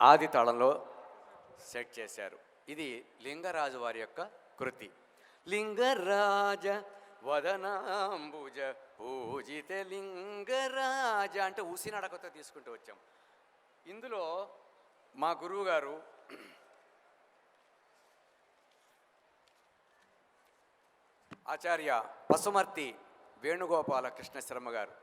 ఆది తాళంలో సెట్ చేశారు. ఇది లింగరాజు వారి యొక్క కృతి. లింగరాజ వదనాంబుజ పూజిత లింగరాజ అంటే ఊసినడకతో తీసుకుంటూ వచ్చాం. ఇందులో మా గురువు గారు ఆచార్య పసుమర్తి వేణుగోపాల కృష్ణ శర్మ గారు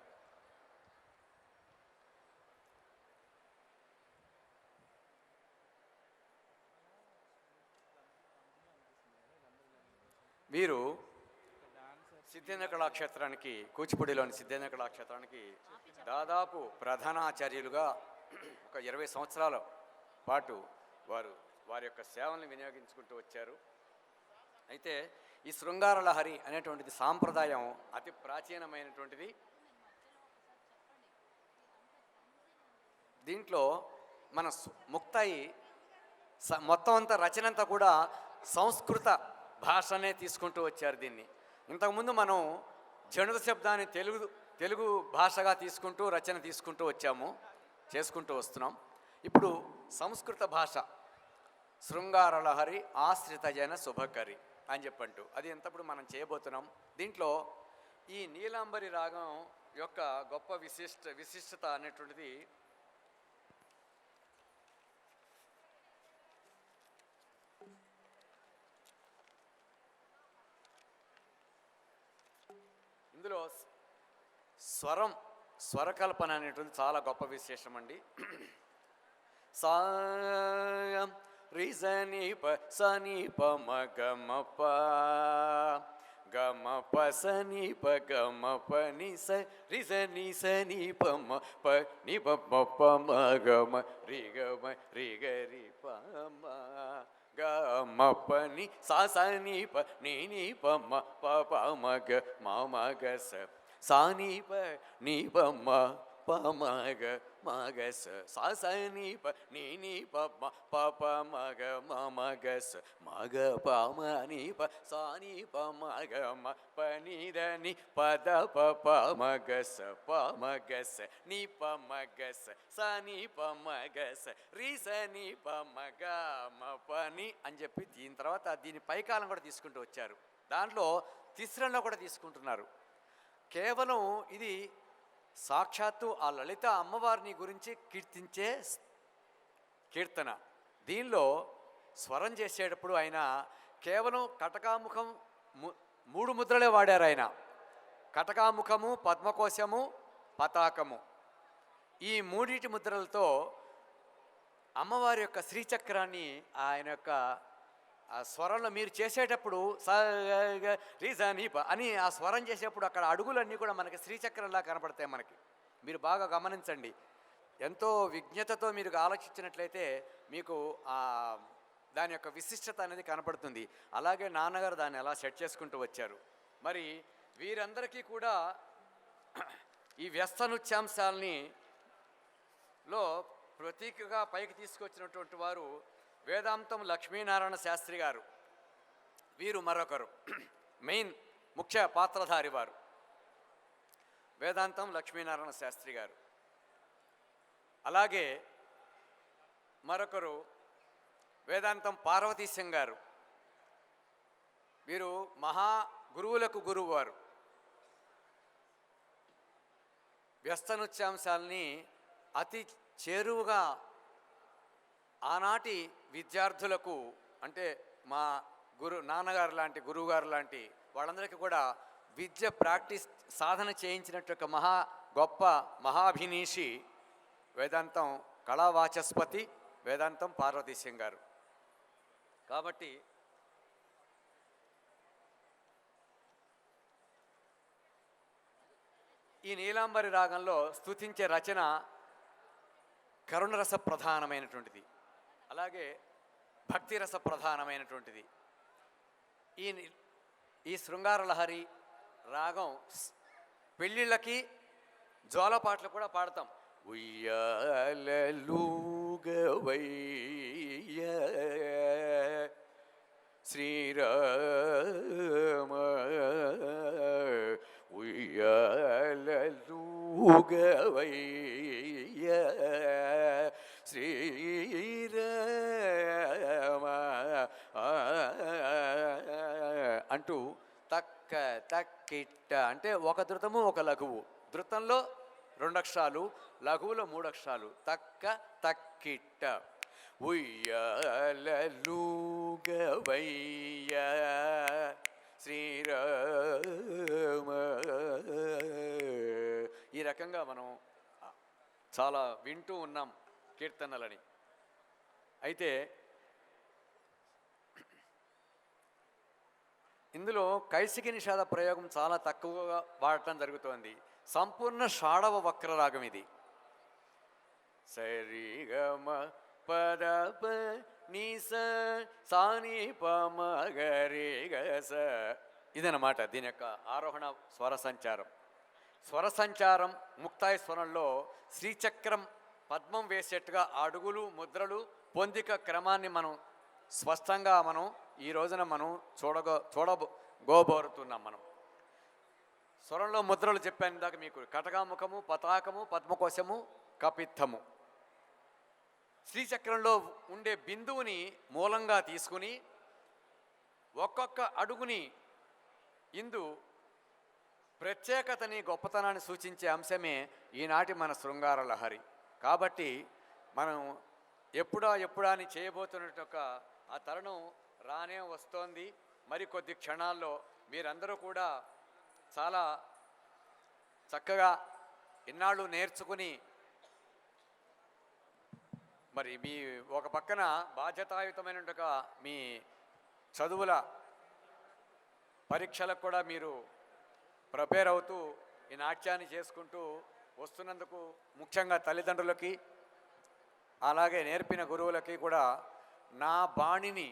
వీరు సిద్ధేంద్ర కళాక్షేత్రానికి, కూచిపూడిలోని సిద్ధేంద్ర కళాక్షేత్రానికి దాదాపు ప్రధానాచార్యులుగా ఒక 20 సంవత్సరాల పాటు వారి యొక్క సేవల్ని వినియోగించుకుంటూ వచ్చారు. అయితే ఈ శృంగార లహరి అనేటువంటిది సాంప్రదాయం అతి ప్రాచీనమైనటువంటిది. దీంట్లో మన ముక్తాయి మొత్తం అంతా రచన అంతా కూడా సంస్కృత భాషనే తీసుకుంటూ వచ్చారు. దీన్ని ఇంతకుముందు మనం జనుత శబ్దాన్ని తెలుగు భాషగా తీసుకుంటూ రచన తీసుకుంటూ చేసుకుంటూ వస్తున్నాం. ఇప్పుడు సంస్కృత భాష శృంగార లహరి ఆశ్రిత జన శుభకరి అని చెప్పంటూ అది ఎంతప్పుడు మనం చేయబోతున్నాం. దీంట్లో ఈ నీలాంబరి రాగం యొక్క గొప్ప విశిష్టత అనేటువంటిది ఇందులో స్వరకల్పన అనేటువంటి చాలా గొప్ప విశేషం అండి. సా రిజనీప సనీప మగమప గమప సనీప గమప నిస రిజని సనీప మప నిప మప మగమ రిగమ రిగరి పమ గమపని సాసనీప నీప మ ప మగ మగ స సానీప నీప మ పమగ మగ స సాసనీప నీప మ ప మగ మగ స మగ పమ నీప సానీప మగ మ పనిదని పద ప మగ స పమగ స నీప మగ స సానీప మగ స రీసనీప మగ మ పని అని చెప్పి దీని తర్వాత దీని పైకాలం కూడా తీసుకుంటూ వచ్చారు. దాంట్లో తిస్రంలో కూడా తీసుకుంటున్నారు. కేవలం ఇది సాక్షాత్తు ఆ లలిత అమ్మవారిని గురించి కీర్తించే కీర్తన. దీనిలో స్వరం చేసేటప్పుడు ఆయన కేవలం కటకాముఖం 3 ముద్రలే వాడారు. ఆయన కటకాముఖము, పద్మకోశము, పతాకము ఈ 3 ముద్రలతో అమ్మవారి యొక్క శ్రీచక్రాన్ని ఆయన యొక్క ఆ స్వరంలో మీరు చేసేటప్పుడు రీజనీప అని ఆ స్వరం చేసేప్పుడు అక్కడ అడుగులన్నీ కూడా మనకి శ్రీచక్రంలా కనపడతాయి. మీరు బాగా గమనించండి. ఎంతో విజ్ఞతతో మీరు ఆలోచించినట్లయితే మీకు దాని యొక్క విశిష్టత అనేది కనపడుతుంది. అలాగే నాన్నగారు దాన్ని ఎలా సెట్ చేసుకుంటూ వచ్చారు. మరి వీరందరికీ కూడా ఈ వ్యస్త నృత్యాంశాలని లో ప్రతీకగా పైకి తీసుకొచ్చినటువంటి వారు వేదాంతం లక్ష్మీనారాయణ శాస్త్రి గారు. వీరు మరొకరు మెయిన్ ముఖ్య పాత్రధారి వారు వేదాంతం లక్ష్మీనారాయణ శాస్త్రి గారు. అలాగే మరొకరు వేదాంతం పార్వతీశం గారు. వీరు మహా గురువులకు గురువు వారు. వ్యస్త నృత్యాంశాలని అతి చేరువుగా ఆనాటి విద్యార్థులకు అంటే మా నాన్నగారు లాంటి గురువుగారు లాంటి వాళ్ళందరికీ కూడా విద్య ప్రాక్టీస్ సాధన చేయించినట్టు ఒక గొప్ప మహాభినీషి వేదాంతం కళావాచస్పతి వేదాంతం పార్వతీశం గారు. కాబట్టి ఈ నీలాంబరి రాగంలో స్తుతించే రచన కరుణరస ప్రధానమైనటువంటిది, అలాగే భక్తిరస ప్రధానమైనటువంటిది. ఈ శృంగార లహరి రాగం పెళ్ళిళ్ళకి జోలపాటలు కూడా పాడతాం. ఉయ్యాలూగవయ్య శ్రీరామ ఉయ్యాలూగవయ్య శ్రీరామ అంటూ తక్క తక్కిట్ట అంటే ఒక ధృతము ఒక లఘువు. ధృతంలో 2 అక్షరాలు, లఘువులో 3 అక్షరాలు. తక్క తక్కిట్ట ఉయ్యాలూగవయ్య శ్రీరామ. ఈ రకంగా మనం చాలా వింటూ ఉన్నాం కీర్తనలని. అయితే ఇందులో కైసికి నిషాద ప్రయోగం చాలా తక్కువగా వాడటం జరుగుతోంది. సంపూర్ణ షాడవ వక్రరాగం ఇది. సరిగమ పద ప ని స సాని ప మ గ రి గ స ఇదన్నమాట దీని యొక్క ఆరోహణ స్వర సంచారం. స్వర సంచారం ముక్తాయి స్వరంలో శ్రీచక్రం పద్మం వేసేట్టుగా అడుగులు ముద్రలు పొందిక క్రమాన్ని మనం స్పష్టంగా మనం ఈ రోజున మనం చూడగోబోరుతున్నాం. మనం స్వరంలో ముద్రలు చెప్పాను ఇందాక మీకు. కటకాముఖము, పతాకము, పద్మకోశము, కపిత్తము. శ్రీచక్రంలో ఉండే బిందువుని మూలంగా తీసుకుని ఒక్కొక్క అడుగుని ఇందు ప్రత్యేకతని గొప్పతనాన్ని సూచించే అంశమే ఈనాటి మన శృంగార లహరి. కాబట్టి మనం ఎప్పుడా అని చేయబోతున్నట్టు ఆ తరుణం రానే వస్తోంది. మరికొద్ది క్షణాల్లో మీరందరూ కూడా చాలా చక్కగా ఇన్నాళ్ళు నేర్చుకుని మరి మీ ఒక పక్కన బాధ్యతాయుతమైనట్టుగా మీ చదువుల పరీక్షలకు కూడా మీరు ప్రిపేర్ అవుతూ ఈ నాట్యాన్ని చేసుకుంటూ వస్తున్నందుకు ముఖ్యంగా తల్లిదండ్రులకి అలాగే నేర్పిన గురువులకి కూడా నా బాణిని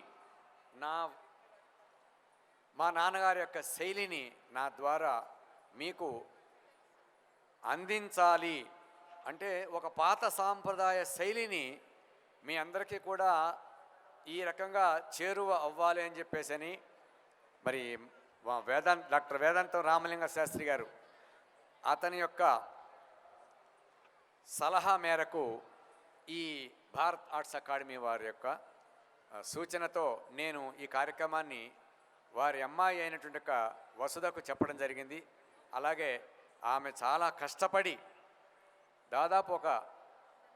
మా నాన్నగారి యొక్క శైలిని నా ద్వారా మీకు అందించాలి. అంటే ఒక పాత సాంప్రదాయ శైలిని మీ అందరికీ కూడా ఈ రకంగా చేరువ అవ్వాలి అని చెప్పేసి మరి డాక్టర్ వేదాంతం రామలింగ శాస్త్రి గారు అతని యొక్క సలహా మేరకు ఈ భారత్ ఆర్ట్స్ అకాడమీ వారి యొక్క సూచనతో నేను ఈ కార్యక్రమాన్ని వారి అమ్మాయి అయినటువంటి వసుధకు చెప్పడం జరిగింది. అలాగే ఆమె చాలా కష్టపడి దాదాపు ఒక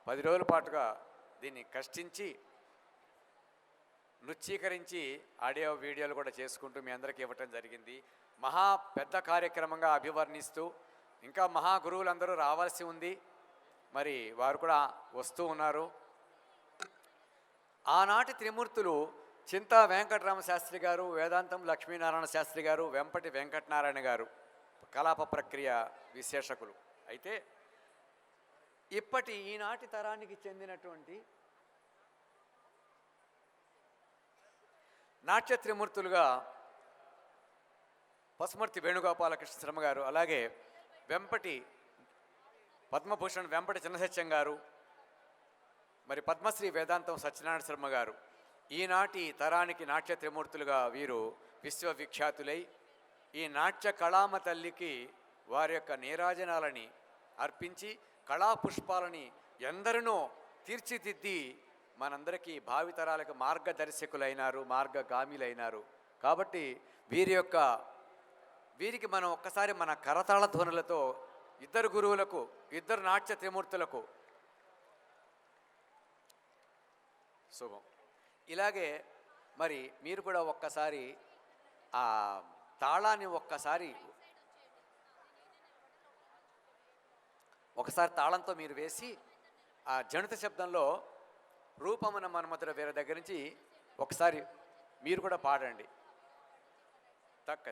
10 రోజుల పాటుగా దీన్ని కష్టించి నృత్యీకరించి ఆడియో వీడియోలు కూడా చేసుకుంటూ మీ అందరికీ ఇవ్వటం జరిగింది. మహా పెద్ద కార్యక్రమంగా అభివర్ణిస్తూ ఇంకా మహా గురువులందరూ రావాల్సి ఉంది. మరి వారు కూడా వస్తూ ఉన్నారు. ఆనాటి త్రిమూర్తులు చింతా వెంకటరామ శాస్త్రి గారు, వేదాంతం లక్ష్మీనారాయణ శాస్త్రి గారు, వెంపటి వెంకటనారాయణ గారు కలాప ప్రక్రియ విశేషకులు. అయితే ఇప్పటి ఈనాటి తరానికి చెందినటువంటి నాట్య త్రిమూర్తులుగా పసుమర్తి వేణుగోపాలకృష్ణ శర్మ గారు, అలాగే వెంపటి పద్మభూషణ్ వెంపటి చిన్నసత్యం గారు, మరి పద్మశ్రీ వేదాంతం సత్యనారాయణ శర్మ గారు ఈనాటి తరానికి నాట్య త్రిమూర్తులుగా వీరు విశ్వవిఖ్యాతులై ఈ నాట్య కళామ తల్లికి వారి యొక్క నీరాజనాలని అర్పించి కళాపుష్పాలని ఎందరినో తీర్చిదిద్ది మనందరికీ భావితరాలకు మార్గదర్శకులైనారు, మార్గగామిలైనారు. కాబట్టి వీరికి మనం ఒక్కసారి మన కరతాళ ధ్వనులతో ఇద్దరు గురువులకు, ఇద్దరు నాట్య త్రిమూర్తులకు శుభం. ఇలాగే మరి మీరు కూడా ఒక్కసారి ఆ తాళాన్ని ఒకసారి తాళంతో మీరు వేసి ఆ జనిత శబ్దంలో రూపమున మన్మధుర వీర దగ్గర నుంచి ఒకసారి మీరు కూడా పాడండి. తక్క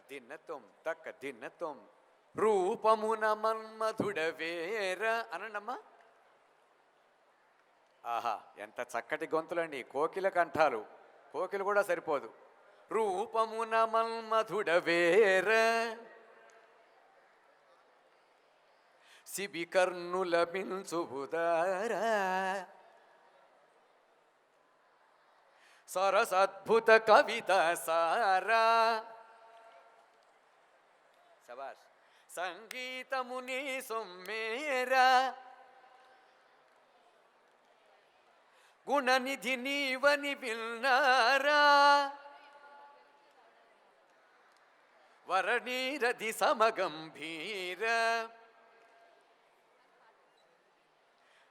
దిన్నత్వం రూపమున మన్మధుడ వేర అనండమ్మా. ఆహా, ఎంత చక్కటి గొంతులండి, కోకిల కంఠాలు. కోకిలు కూడా సరిపోదు. రూపమున మన్మధుడ వేర శిబి కర్ణుల మించుబుదార సరసద్భుత కవిత సారా శబాష్ సంగీతముని సొమ్మేరా గుణనిధి నీవని విన్నారా వరణీరధి సమగంభీర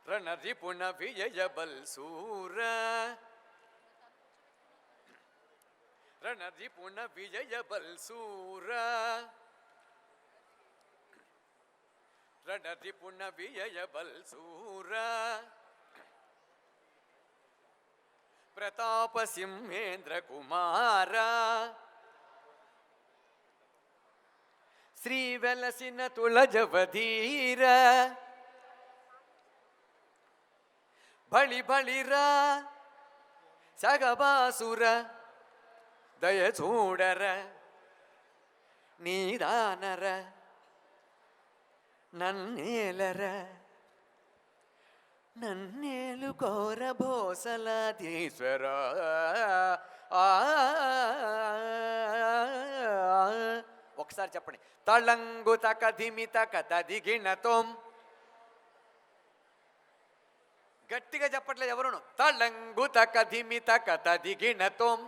రణరిపుణ విజయబల్సూర రణరిపుణ విజయబల్సూర రణరిపుణ విజయబల్సూర ప్రతాప సింహేంద్ర కుమార శ్రీ వెలసిన తులజవధీర బళి బళిరా సగబాసుర దయ చూడర నీదానర నన్నేలర నన్నేలు కోర భోసలాధీశ్వర ఒకసారి చెప్పండి. తళంగు తక ధిమిత కదిగిణతోం. గట్టిగా చెప్పట్లేదు ఎవరును. తళంగు తక ధిమిత కదిగిణతోం.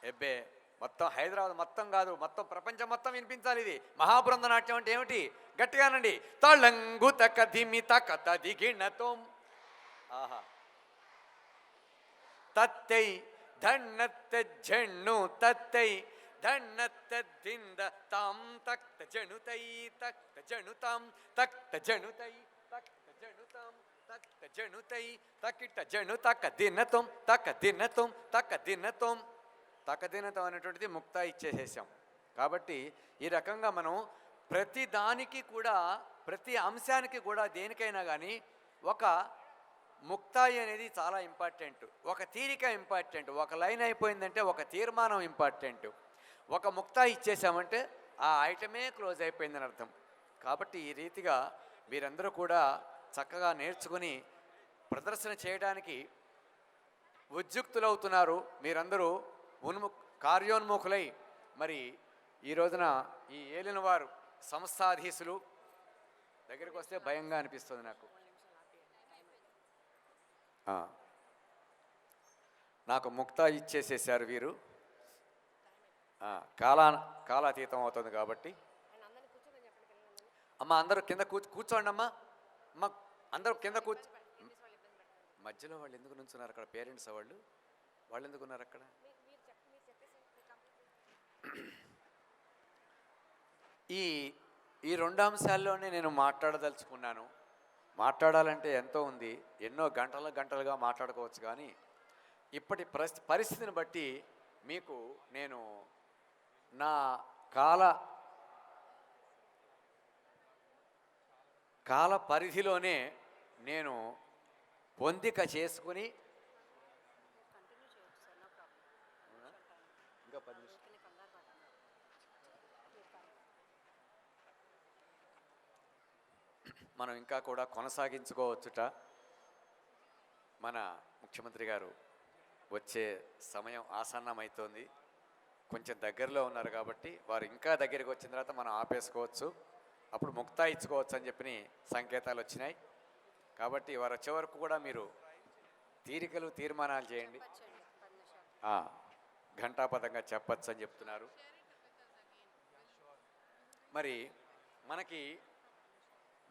ఎబ్బే మొత్తం హైదరాబాద్ మొత్తం కాదు, మొత్తం ప్రపంచం మొత్తం వినిపించాలి ఇది. మహాబృంద నాట్యం అంటే ఏమిటి? గట్టిగానండి. తళంగు తక ధిమిత కదిగిణతోం. ఆహా. తత్తై ధన్నత్త జణ్ణు తత్తై ధన్నత్త దింద తాం తక్త జణుతై తక్త జణుతాం తక్త జణుతై తక్త జణుతాం తక్త జణుతై తకిట జణు తక దినతం తక దినతం తక దినతం. తక దినతం అనేటువంటిది ముక్తా ఇచ్చేసేసాం. కాబట్టి ఈ రకంగా మనం ప్రతి దానికి కూడా, ప్రతి అంశానికి కూడా, దేనికైనా కానీ ఒక ముక్తాయి అనేది చాలా ఇంపార్టెంట్. ఒక తీరిక ఇంపార్టెంట్. ఒక లైన్ అయిపోయిందంటే ఒక తీర్మానం ఇంపార్టెంట్. ఒక ముక్తాయి ఇచ్చేసామంటే ఆ ఐటమే క్లోజ్ అయిపోయిందని అర్థం. కాబట్టి ఈ రీతిగా మీరందరూ కూడా చక్కగా నేర్చుకుని ప్రదర్శన చేయడానికి ఉద్యుక్తులవుతున్నారు. మీరందరూ కార్యోన్ముఖులై మరి ఈ రోజున ఈ ఏలిన వారు సంస్థాధీశులు దగ్గరికి వస్తే భయంగా అనిపిస్తుంది నాకు. నాకు ముక్తా ఇచ్చేసేసారు వీరు. కాలాతీతం అవుతుంది కాబట్టి అమ్మ అందరూ కింద కూర్చోండి అమ్మా. అమ్మ అందరూ కింద మధ్యలో వాళ్ళు ఎందుకు నుంచున్నారు అక్కడ? పేరెంట్స్ వాళ్ళు ఎందుకు ఉన్నారు అక్కడ? ఈ రెండు అంశాల్లోనే నేను మాట్లాడదలుచుకున్నాను. మాట్లాడాలంటే ఎంతో ఉంది, ఎన్నో గంటలుగా మాట్లాడుకోవచ్చు. కానీ ఇప్పటి పరిస్థితిని బట్టి మీకు నేను నా కాల పరిధిలోనే నేను పొందిక చేసుకుని ఇంకా 10 నిమిషాలు మనం ఇంకా కూడా కొనసాగించుకోవచ్చుట. మన ముఖ్యమంత్రి గారు వచ్చే సమయం ఆసన్నమవుతోంది. కొంచెం దగ్గరలో ఉన్నారు కాబట్టి వారు ఇంకా దగ్గరికి వచ్చిన తర్వాత మనం ఆపేసుకోవచ్చు, అప్పుడు ముక్తా ఇచ్చుకోవచ్చు అని చెప్పి సంకేతాలు వచ్చినాయి. కాబట్టి వారు వచ్చే వరకు కూడా మీరు తీర్మానాలు చేయండి. ఘంటాపథంగా చెప్పచ్చు అని చెప్తున్నారు. మరి మనకి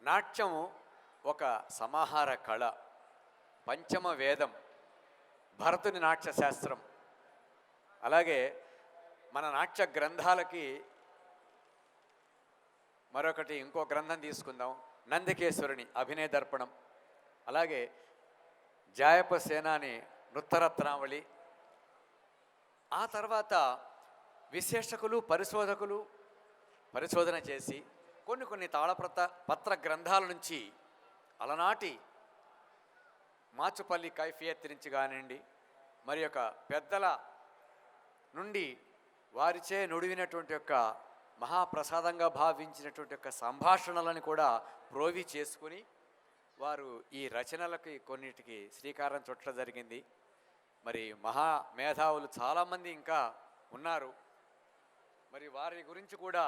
నాట్యము ఒక సమాహార కళ, పంచమ వేదం, భరతుని నాట్యశాస్త్రం. అలాగే మన నాట్య గ్రంథాలకి మరొకటి ఇంకో గ్రంథం తీసుకుందాం, నందికేశ్వరుని అభినయ దర్పణం. అలాగే జాయప సేనాని నృత్తరత్నావళి. ఆ తర్వాత విశ్లేషకులు పరిశోధకులు పరిశోధన చేసి కొన్ని తాళపత్ర గ్రంథాల నుంచి అలనాటి మాచుపల్లి కైఫియత్ నుంచి కానివ్వండి, మరి యొక్క పెద్దల నుండి వారిచే నుడివినటువంటి యొక్క మహాప్రసాదంగా భావించినటువంటి యొక్క సంభాషణలను కూడా ప్రోవి చేసుకుని వారు ఈ రచనలకి కొన్నిటికి శ్రీకారం చుట్టడం జరిగింది. మరి మహా మేధావులు చాలామంది ఇంకా ఉన్నారు. మరి వారి గురించి కూడా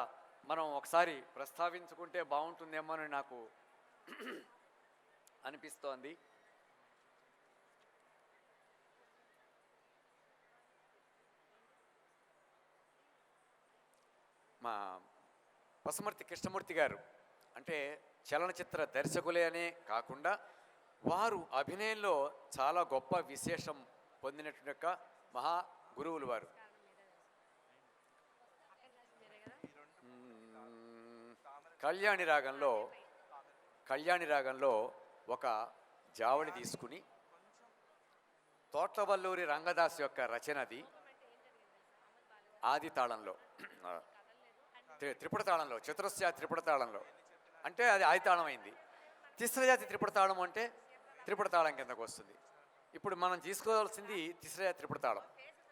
మనం ఒకసారి ప్రస్తావించుకుంటే బాగుంటుందేమో అని నాకు అనిపిస్తోంది. మా పసుమర్తి కృష్ణమూర్తి గారు అంటే చలనచిత్ర దర్శకులే అనే కాకుండా వారు అభినయంలో చాలా గొప్ప విశేషం పొందినటువంటి యొక్క మహా గురువులు వారు. కళ్యాణి రాగంలో కళ్యాణి రాగంలో ఒక జావళి తీసుకుని తోట్లవల్లూరి రంగదాస్ యొక్క రచనది ఆది తాళంలో త్రిపుట తాళంలో చతురస్య త్రిపుట తాళంలో అంటే అది ఆది తాళం అయింది. తిస్రజాతి త్రిపుట తాళం అంటే త్రిపుట తాళం కిందకు వస్తుంది. ఇప్పుడు మనం తీసుకోవాల్సింది తిస్రజాతి త్రిపుట తాళం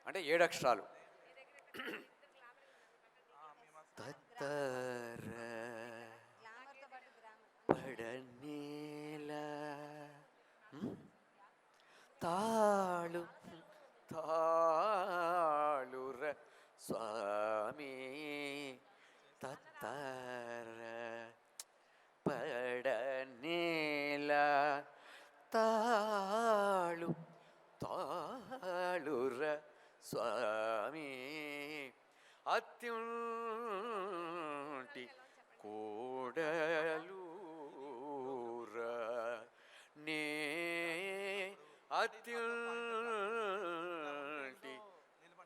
అంటే 7 అక్షరాలు. తత్తర పడనేల తాళు తాళుర స్వామి తత్తర పడనేల తాళు తాళుర స్వామి అత్యుంటి కోడలూర నే అత్యుంటి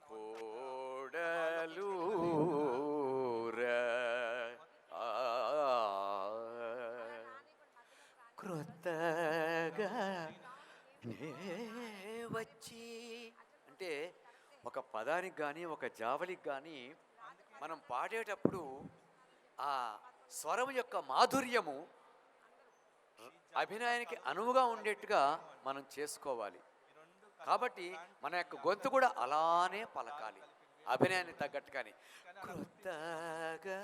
కోడలూర క్రొత్తగా నే వచ్చి అంటే ఒక పదానికి కానీ ఒక జావలికి కానీ మనం పాడేటప్పుడు ఆ స్వరం యొక్క మాధుర్యము అభినయానికి అనువుగా ఉండేట్టుగా మనం చేసుకోవాలి. కాబట్టి మన యొక్క గొంతు కూడా అలానే పలకాలి అభినయానికి తగ్గట్టుగాని. క్రొత్తగా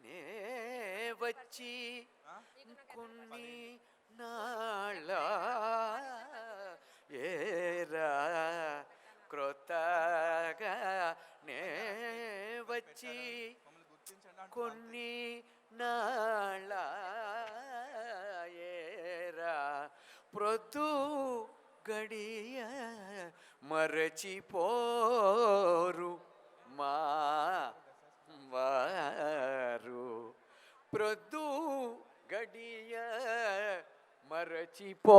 నే వచ్చి కొన్ని నాళ్ళ ఏరా క్రొత్తగా నే వచ్చి కొన్ని నాళ్ళ ఏరా ప్రొద్దు గడియ మరచిపోరు మా వారు ప్రొద్దు గడియ మరచిపోరు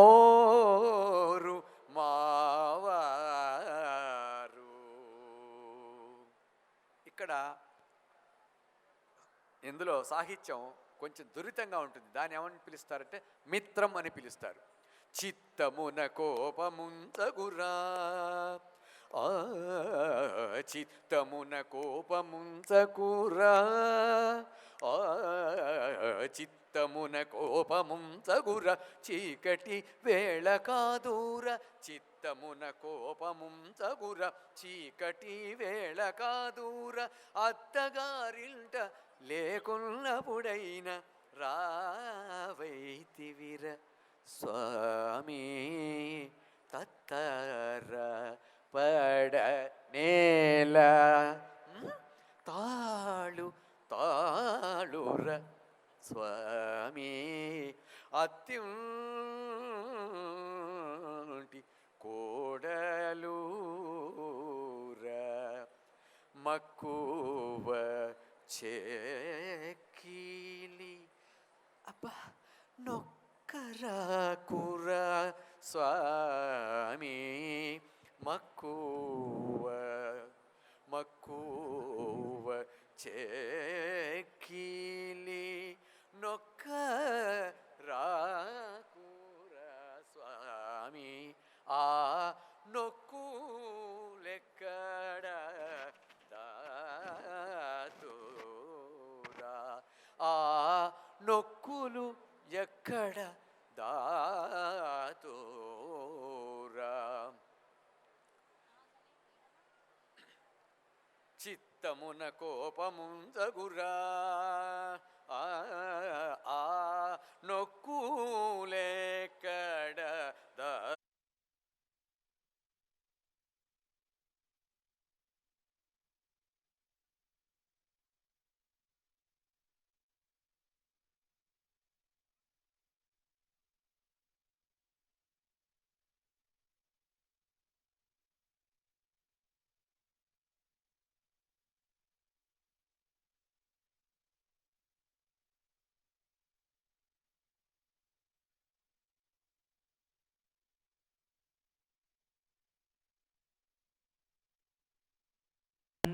మావారు. ఇక్కడ ఇందులో సాహిత్యం కొంచెం దురితంగా ఉంటుంది. దాన్ని ఏమని పిలుస్తారంటే మిత్రం అని పిలుస్తారు. చిత్తమున కోపముంచగురా చిత్తమున కోపముంచకురా చిత్తమున కోపముంచగుర చీకటి వేళ కాదూర చిత్తమున కోపముంచగుర చీకటి వేళ కాదూర అత్తగారింట లేకున్నప్పుడైన రావైతివిర స్వామి తత్తర పడ నేల తాళు తాళుర స్వామి అత్యుంటి కోడలూర మక్కువ చేకీలి అబ్బా నొక్కరాకుర స్వామి మక్కువ మక్కువ చేకీలి నొక్క రాకుర స్వామి ఆ నొక్కు లెక్కడ దాతురా ఆ నొక్కులు ఎక్కడ దాతురా చిత్తమున కోపముంచగురా నొక్కులెక్కడ దా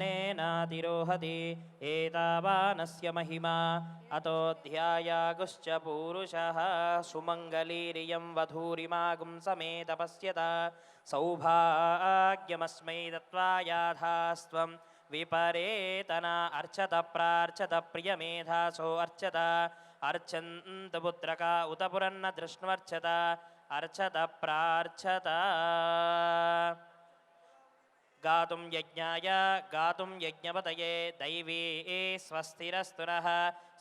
यदन्नेनातिरोहति एतावानस्य महिमा अतोऽध्यायागुश्च पूरुषः सुमङ्गलीरियं वधूरिमागुं समेत पश्यत सौभाग्यमस्मै दत्त्वायाधास्त्वं विपरेतना अर्चत प्रार्चत प्रियमेधासो अर्चत अर्चन्तु पुत्रका उत पुरन्न दृष्ण्वर्चत अर्चत प्रार्चत गातुं यज्ञाय गातुं यज्ञपतये दैवी स्वस्तिरस्तु नः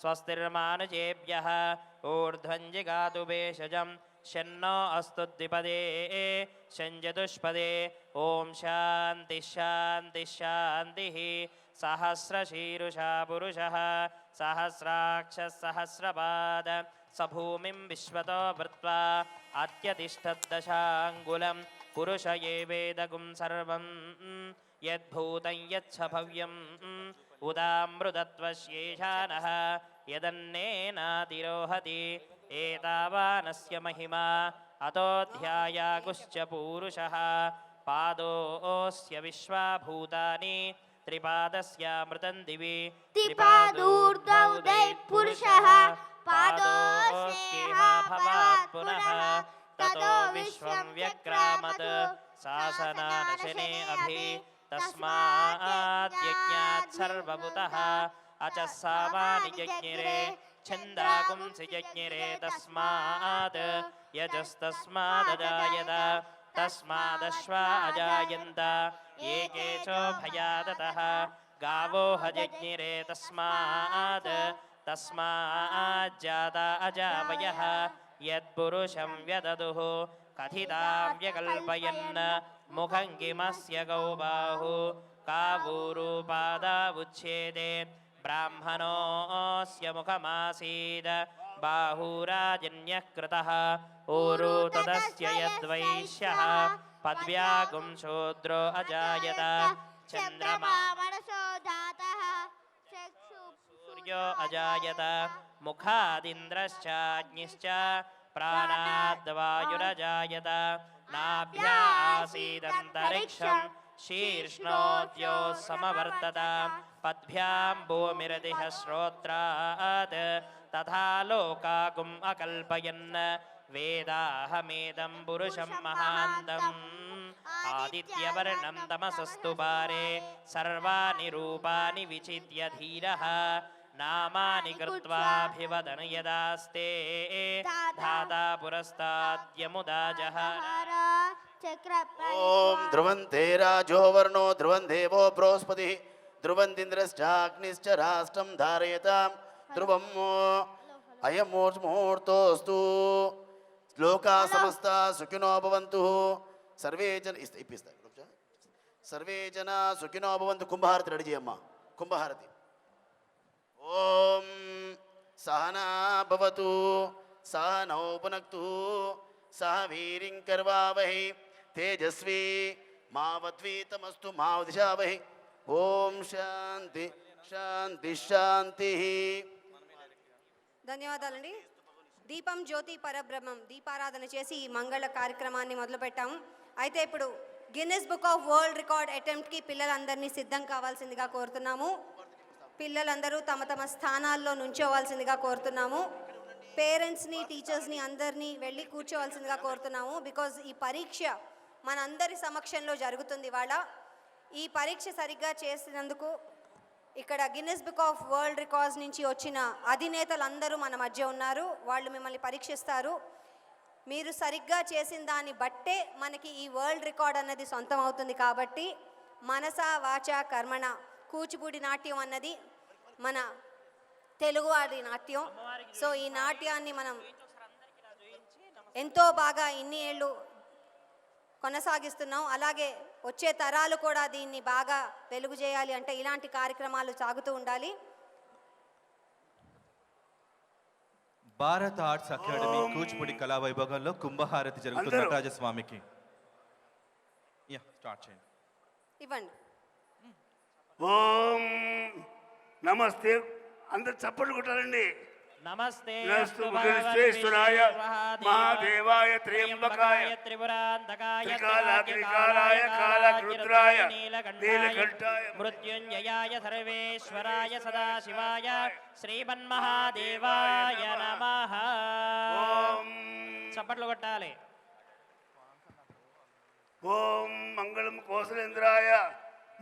स्वस्तिर्मानुजेभ्यः ऊर्ध्वञ्जिगातु भेषजं शन्नो अस्तु द्विपदे शञ्चतुष्पदे ॐ शान्तिः शान्तिः शान्तिः सहस्रशीरुषा पुरुषः सहस्राक्षः सहस्रपाद स भूमिं विश्वतो भृत्वा अत्यतिष्ठद्दशाङ्गुलं पुरुष एवेदगुं सर्वं यद्भूतं यच्छ भव्यम् उदामृतत्वस्येषानः यदन्नेनातिरोहति एतावानस्य महिमा अतोऽध्यायागुश्च पूरुषः पादोऽस्य विश्वाभूतानि त्रिपादस्यामृतं दिवि त्रिपादूर्ध्वौ दैत्पुरुषः पादोऽस्येह भवात् पुनः ततो विश्वं व्यक्रामत् शासनानशने अभि तस्माद्यज्ञात् सर्वभूतः अचः सामानि जज्ञिरे छन्दागुंसि जज्ञिरे तस्मात् यजस्तस्मादजायत तस्मादश्वा अजायन्त एके चोभयादतः गावो हजज्ञिरे तस्माज्जाता अजावयः यत्पुरुषं व्यददुः कथिता व्यकल्पयन् मुखं किमस्य गौबाहु कावूरूपादावुच्छेदे ब्राह्मणोऽस्य मुखमासीद बाहुराजन्यः कृतः ऊरू तदस्य यद्वैश्यः पद्व्यागुं शूद्रो अजायत चन्द्रमा मनसो जातः सूर्यो अजायत मुखादिन्द्रश्चाग्निश्च प्राणाद्वायुरजायत नाभ्या आसीदन्तरिक्षं शीर्ष्णोद्यो समवर्तत पद्भ्यां भूमिरदिह श्रोत्रात् तथा लोकाकुम् अकल्पयन् वेदाहमेदं पुरुषं महान्तम् आदित्यवर्णं तमसस्तु पारे सर्वाणि रूपाणि विचित्य धीरः नामानि कृत्वाभिवदन यदास्ते धाता पुरस्ताद्यमुदा जहार ओम ध्रुवन्ते राजो वर्णो ध्रुवन् देवो बृहस्पतिः ध्रुवन्तीन्द्रश्चाग्निश्च राष्ट्रं धारयतां ध्रुवम् अयमुहूर्तोऽस्तु लोका समस्ता सुखिनो भवन्तु सर्वे जन सर्वे जना सुखिनो भवन्तु कुंभहारति रेडी చేయమ్మా कुंभहारति ओम सहना भवतु सहनौ पुनक्तु सह वीर्यं कर्वावहै तेजस्वी मावद्वीतमस्तु मा दिशावहै ओम शांति शांति शांति ధన్యవాదాలండి. దీపం జ్యోతి పరబ్రహ్మం దీపారాధన చేసి ఈ మంగళ కార్యక్రమాన్ని మొదలుపెట్టాము. అయితే ఇప్పుడు Guinness book of world record అటెంప్ట్కి పిల్లలందరినీ సిద్ధం కావాల్సిందిగా కోరుతున్నాము. పిల్లలందరూ తమ తమ స్థానాల్లో నుంచోవాల్సిందిగా కోరుతున్నాము. పేరెంట్స్ని టీచర్స్ని అందరినీ వెళ్ళి కూర్చోవాల్సిందిగా కోరుతున్నాము. బికాజ్ ఈ పరీక్ష మనందరి సమక్షంలో జరుగుతుంది ఇవాళ. ఈ పరీక్ష సరిగ్గా చేసినందుకు ఇక్కడ Guinness book of world records నుంచి వచ్చిన అధినేతలందరూ మన మధ్య ఉన్నారు. వాళ్ళు మిమ్మల్ని పరీక్షిస్తారు. మీరు సరిగ్గా చేసిన దాన్ని బట్టే మనకి ఈ వరల్డ్ రికార్డ్ అన్నది సొంతం అవుతుంది. కాబట్టి మనస వాచ కర్మణ కూచిపూడి నాట్యం అన్నది మన తెలుగువాడి నాట్యం. సో ఈ నాట్యాన్ని మనం ఎంతో బాగా ఇన్ని ఏళ్ళు కొనసాగిస్తున్నాం. అలాగే వచ్చే తరాలు కూడా దీన్ని బాగా వెలుగు చేయాలి అంటే ఇలాంటి కార్యక్రమాలు సాగుతూ ఉండాలి. భారత ఆర్ట్స్ అకాడమీ కూచిపూడి కళా వైభవంలో కుంభహారతి జరుగుతుంది నటరాజస్వామికి. స్టార్ట్ చేయండి. ఇవ్వండి. ఓం నమస్తే. అందరు చప్పట్లు కొట్టాలండి. నమస్తే నమస్తు విశ్వేశ్వరాయ మహాదేవాయ త్ర్యంబకాయ త్రిపురాంతకాయ త్రికాలాగ్నికాలాయ కాలకృద్రాయ నీలకంఠాయ మృత్యుంజయాయ సర్వేశ్వరాయ సదాశివాయ శ్రీమన్మహాదేవాయ నమః. ఓం చప్పట్లు కొట్టాలి. ఓం మంగళం కోసలేంద్రాయ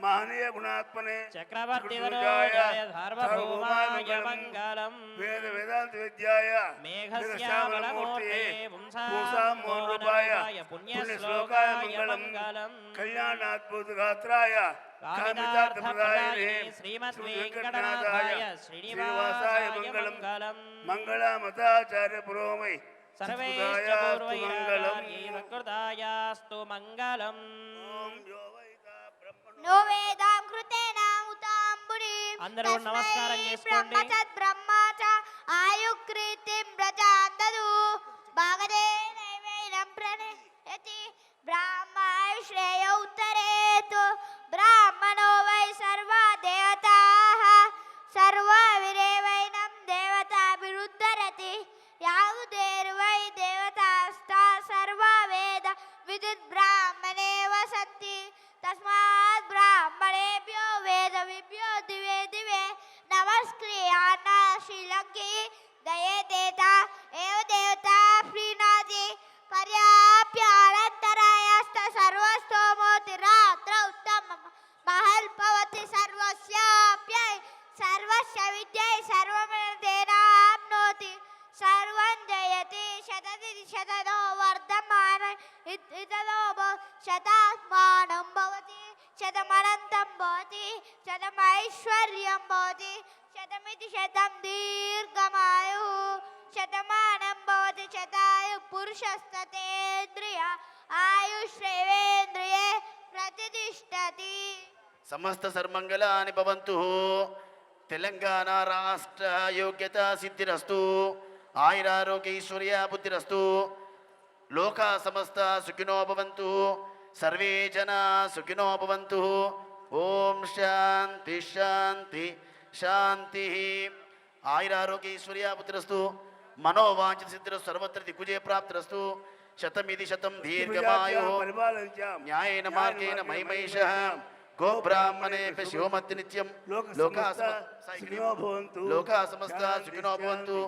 మహనీయ గుణాత్మనే చక్రవర్తి చతుర్భుజాయ సార్వభౌమాయ మంగళం. వేద వేదాంత విద్యాయ మేఘశ్యామలమూర్తే పుంసామోహరూపాయ పుణ్యశ్లోకాయ మంగళం కళ్యాణాద్భుత గాత్రాయ కామితార్థప్రదాయినే శ్రీమద్వేంకటనాథాయ శ్రీనివాసాయ మంగళం. మంగళమతాచార్య పురోమై సర్వేశ్చ పూర్వైరార్యైరకృతాయాస్తు మంగళం. నో వేదాం కృతేన ఉతాంబురీం అందరూ నమస్కారం చేసుకోండి. బ్రహ్మచ ఆయుక్రీతిం ప్రజాందదు భాగదే నైవేనం ప్రణయతి బ్రాహ్మణ శ్రేయ ఉత్తరేతు బ్రాహ్మణో వై సర్వా దేవతాః సర్వా విరేవైనం దేవతాభిరుద్ధరతి యావుదేర్వై దేవతాస్తా సర్వా వేద విదుద్ బ్రాహ్మణే వసంతి తస్మాత్ బ్రాహ్మణేభ్యో వేదవిభ్యో దివే దివే నమస్క్రియాన్న శ్రీలంకి దయేదేత ఏవ దేవత ప్రీణాతి పర్యాప్యానంతరాయస్త సర్వస్తోమోతి రాత్ర ఉత్తమ మహల్పవతి సర్వస్యాప్యై సర్వస్య విద్యై సర్వమిదేనాప్నోతి సర్వం జయతి శతది శతదో వర్ధమాన ఇతదో శతాత్మానం భవతి శతమనంతం భవతి శతమైశ్వర్యం భవతి శతమితి శతం దీర్ఘమాయు శతమానం భవతి శతాయు పురుషస్తతేంద్రియ ఆయుష్రేవేంద్రియే ప్రతిష్టతి. సమస్త సర్మంగళాని భవంతు. తెలంగాణ రాష్ట్ర యోగ్యత సిద్ధిరస్తు. ఆయురారోగ్య ఈశ్వర్య బుద్ధిరస్తు. లోకా సమస్త సుఖినో భవంతు. సర్వే జనా సుఖినో భవంతు. ఓం శాంతి శాంతి శాంతి. ఆయురారోగ్య ఈశ్వర్య బుద్ధిరస్తు. మనోవాంఛిత సిద్ధిరస్తు. సర్వత్ర దిగ్విజయ ప్రాప్తిరస్తు. శతమిది శతం దీర్ఘమాయు న్యాయేన మార్గేణ మహిమైషః గోబ్రాహ్మణేభ్య శివమత్తి నిత్యం. లోకా సమస్త సుఖినో భవంతు.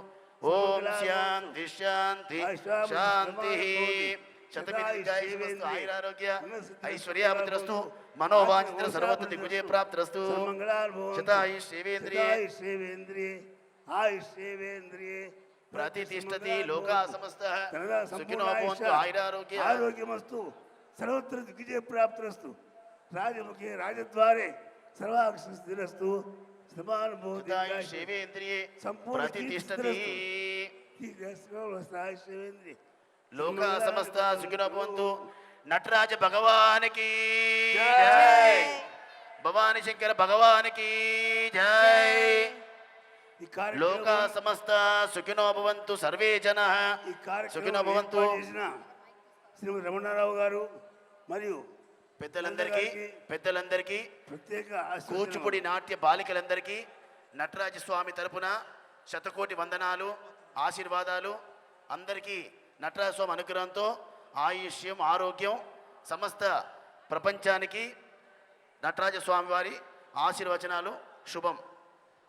ఓం శాంతి శాంతి శాంతి. శతమిది ఆయురారోగ్య ఐశ్వర్యాభివృద్ధిరస్తు. మనోవాంఛిత సర్వత్ర దిగ్విజయ ప్రాప్తిరస్తు. శతాయుష్యేవేంద్రియే ఆయుష్యేవేంద్రియే ప్రతిష్టతి. లోకా సమస్త సుఖినో భవంతు. ఆయురారోగ్య ఆరోగ్యమస్తు సర్వత్ర దిగ్విజయ ప్రాప్తిరస్తు. రాజముఖే రాజద్వారే సర్వాక్షరస్తు శతాయుష్యేవేంద్రియే ప్రతిష్టతి. లోకా సమస్త సుఖినో భవంతు. నటరాజ భగవానికి జై. భవాని శంకర భగవానికి జై. లోకా సమస్త సుఖినో భవంతు. సర్వే జనః సుఖినో భవంతు. శ్రీమతి రమణారావు గారు మరియు పెద్దలందరికీ ప్రత్యేక కూచిపూడి నాట్య బాలికలందరికీ నటరాజస్వామి తరపున శతకోటి వందనాలు ఆశీర్వాదాలు. అందరికీ నటరాజస్వామి అనుగ్రహంతో ఆయుష్యం ఆరోగ్యం సమస్త ప్రపంచానికి నటరాజస్వామి వారి ఆశీర్వచనాలు శుభం.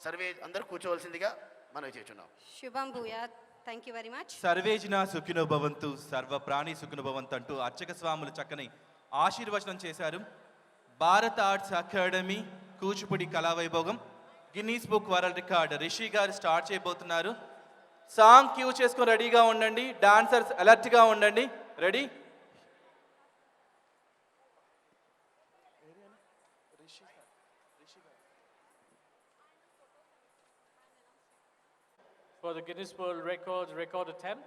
సర్వే అందరూ కూర్చోవలసిందిగా మనం చేస్తున్నాం. శుభం భూయాత్. Thank you very much. Survey జనా సుఖినో భవంతు. సర్వ ప్రాణి సుఖినో భవంతు అంటూ అర్చక స్వాములు చక్కని ఆశీర్వచనం చేశారు. భారత ఆర్ట్స్ అకాడమీ కూచిపూడి కళావైభోగం Guinness book world record Rishi garu start చేయబోతున్నారు. సాంగ్ క్యూ చేసుకొని రెడీగా ఉండండి. డాన్సర్స్ అలర్ట్గా ఉండండి. Ready. For the Guinness World Records record attempt.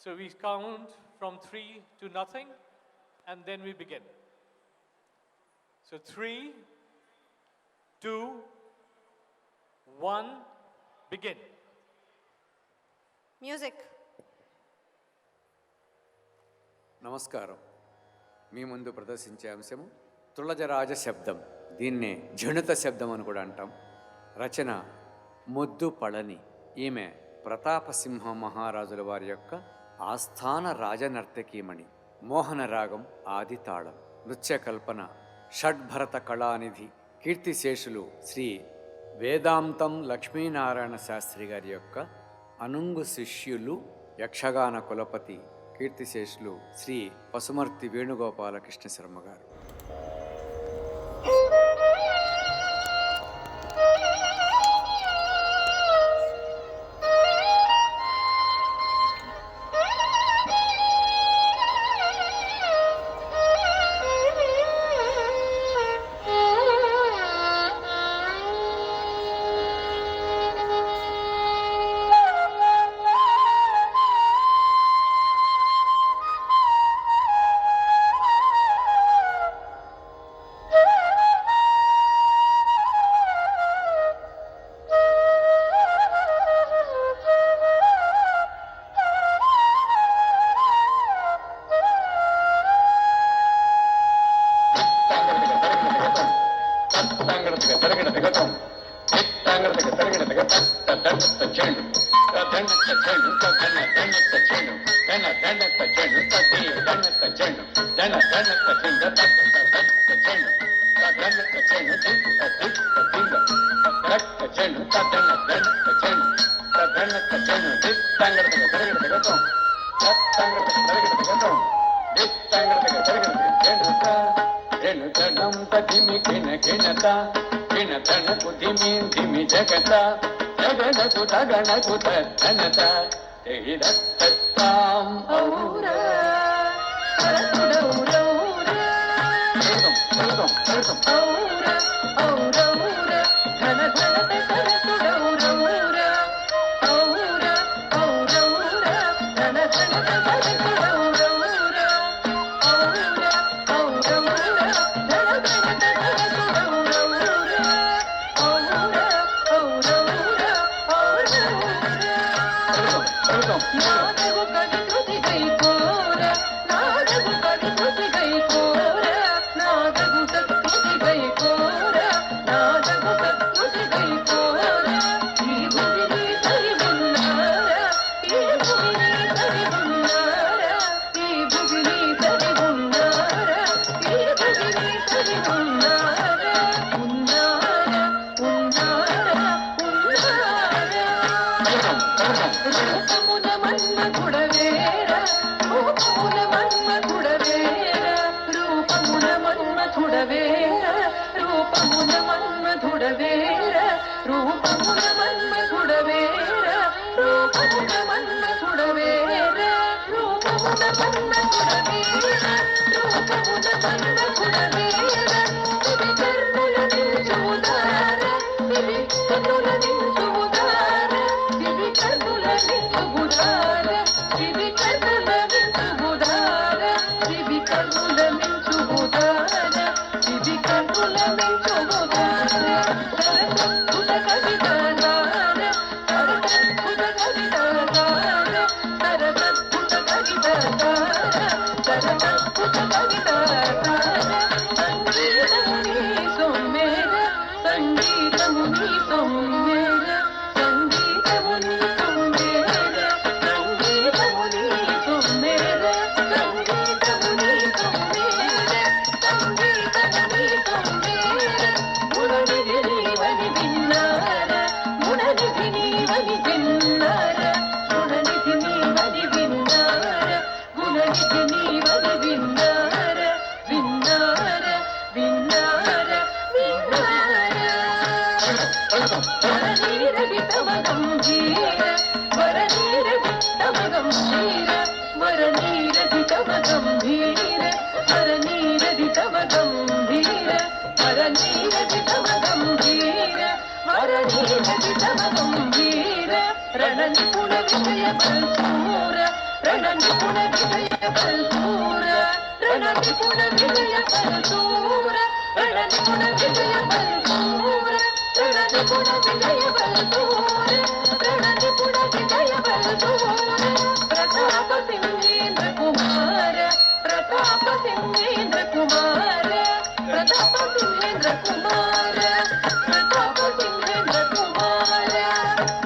So we count from 3 to nothing and then we begin. So 3, 2, 1, begin. Music. నమస్కారం. మీ ముందు ప్రదర్శించే అంశము తుళజరాజ శబ్దం. దీన్నే జణిత శబ్దం అని కూడా అంటాం. రచన మొద్దు పళని. ఈమె ప్రతాపసింహ మహారాజుల వారి యొక్క ఆస్థాన రాజనర్తకీమణి. మోహన రాగం ఆదితాళం, నృత్యకల్పన షడ్భరత కళానిధి కీర్తిశేషులు శ్రీ వేదాంతం లక్ష్మీనారాయణ శాస్త్రి గారి యొక్క అనుంగు శిష్యులు, యక్షగాన కులపతి కీర్తిశేషులు శ్రీ పసుమర్తి వేణుగోపాలకృష్ణ శర్మ గారు.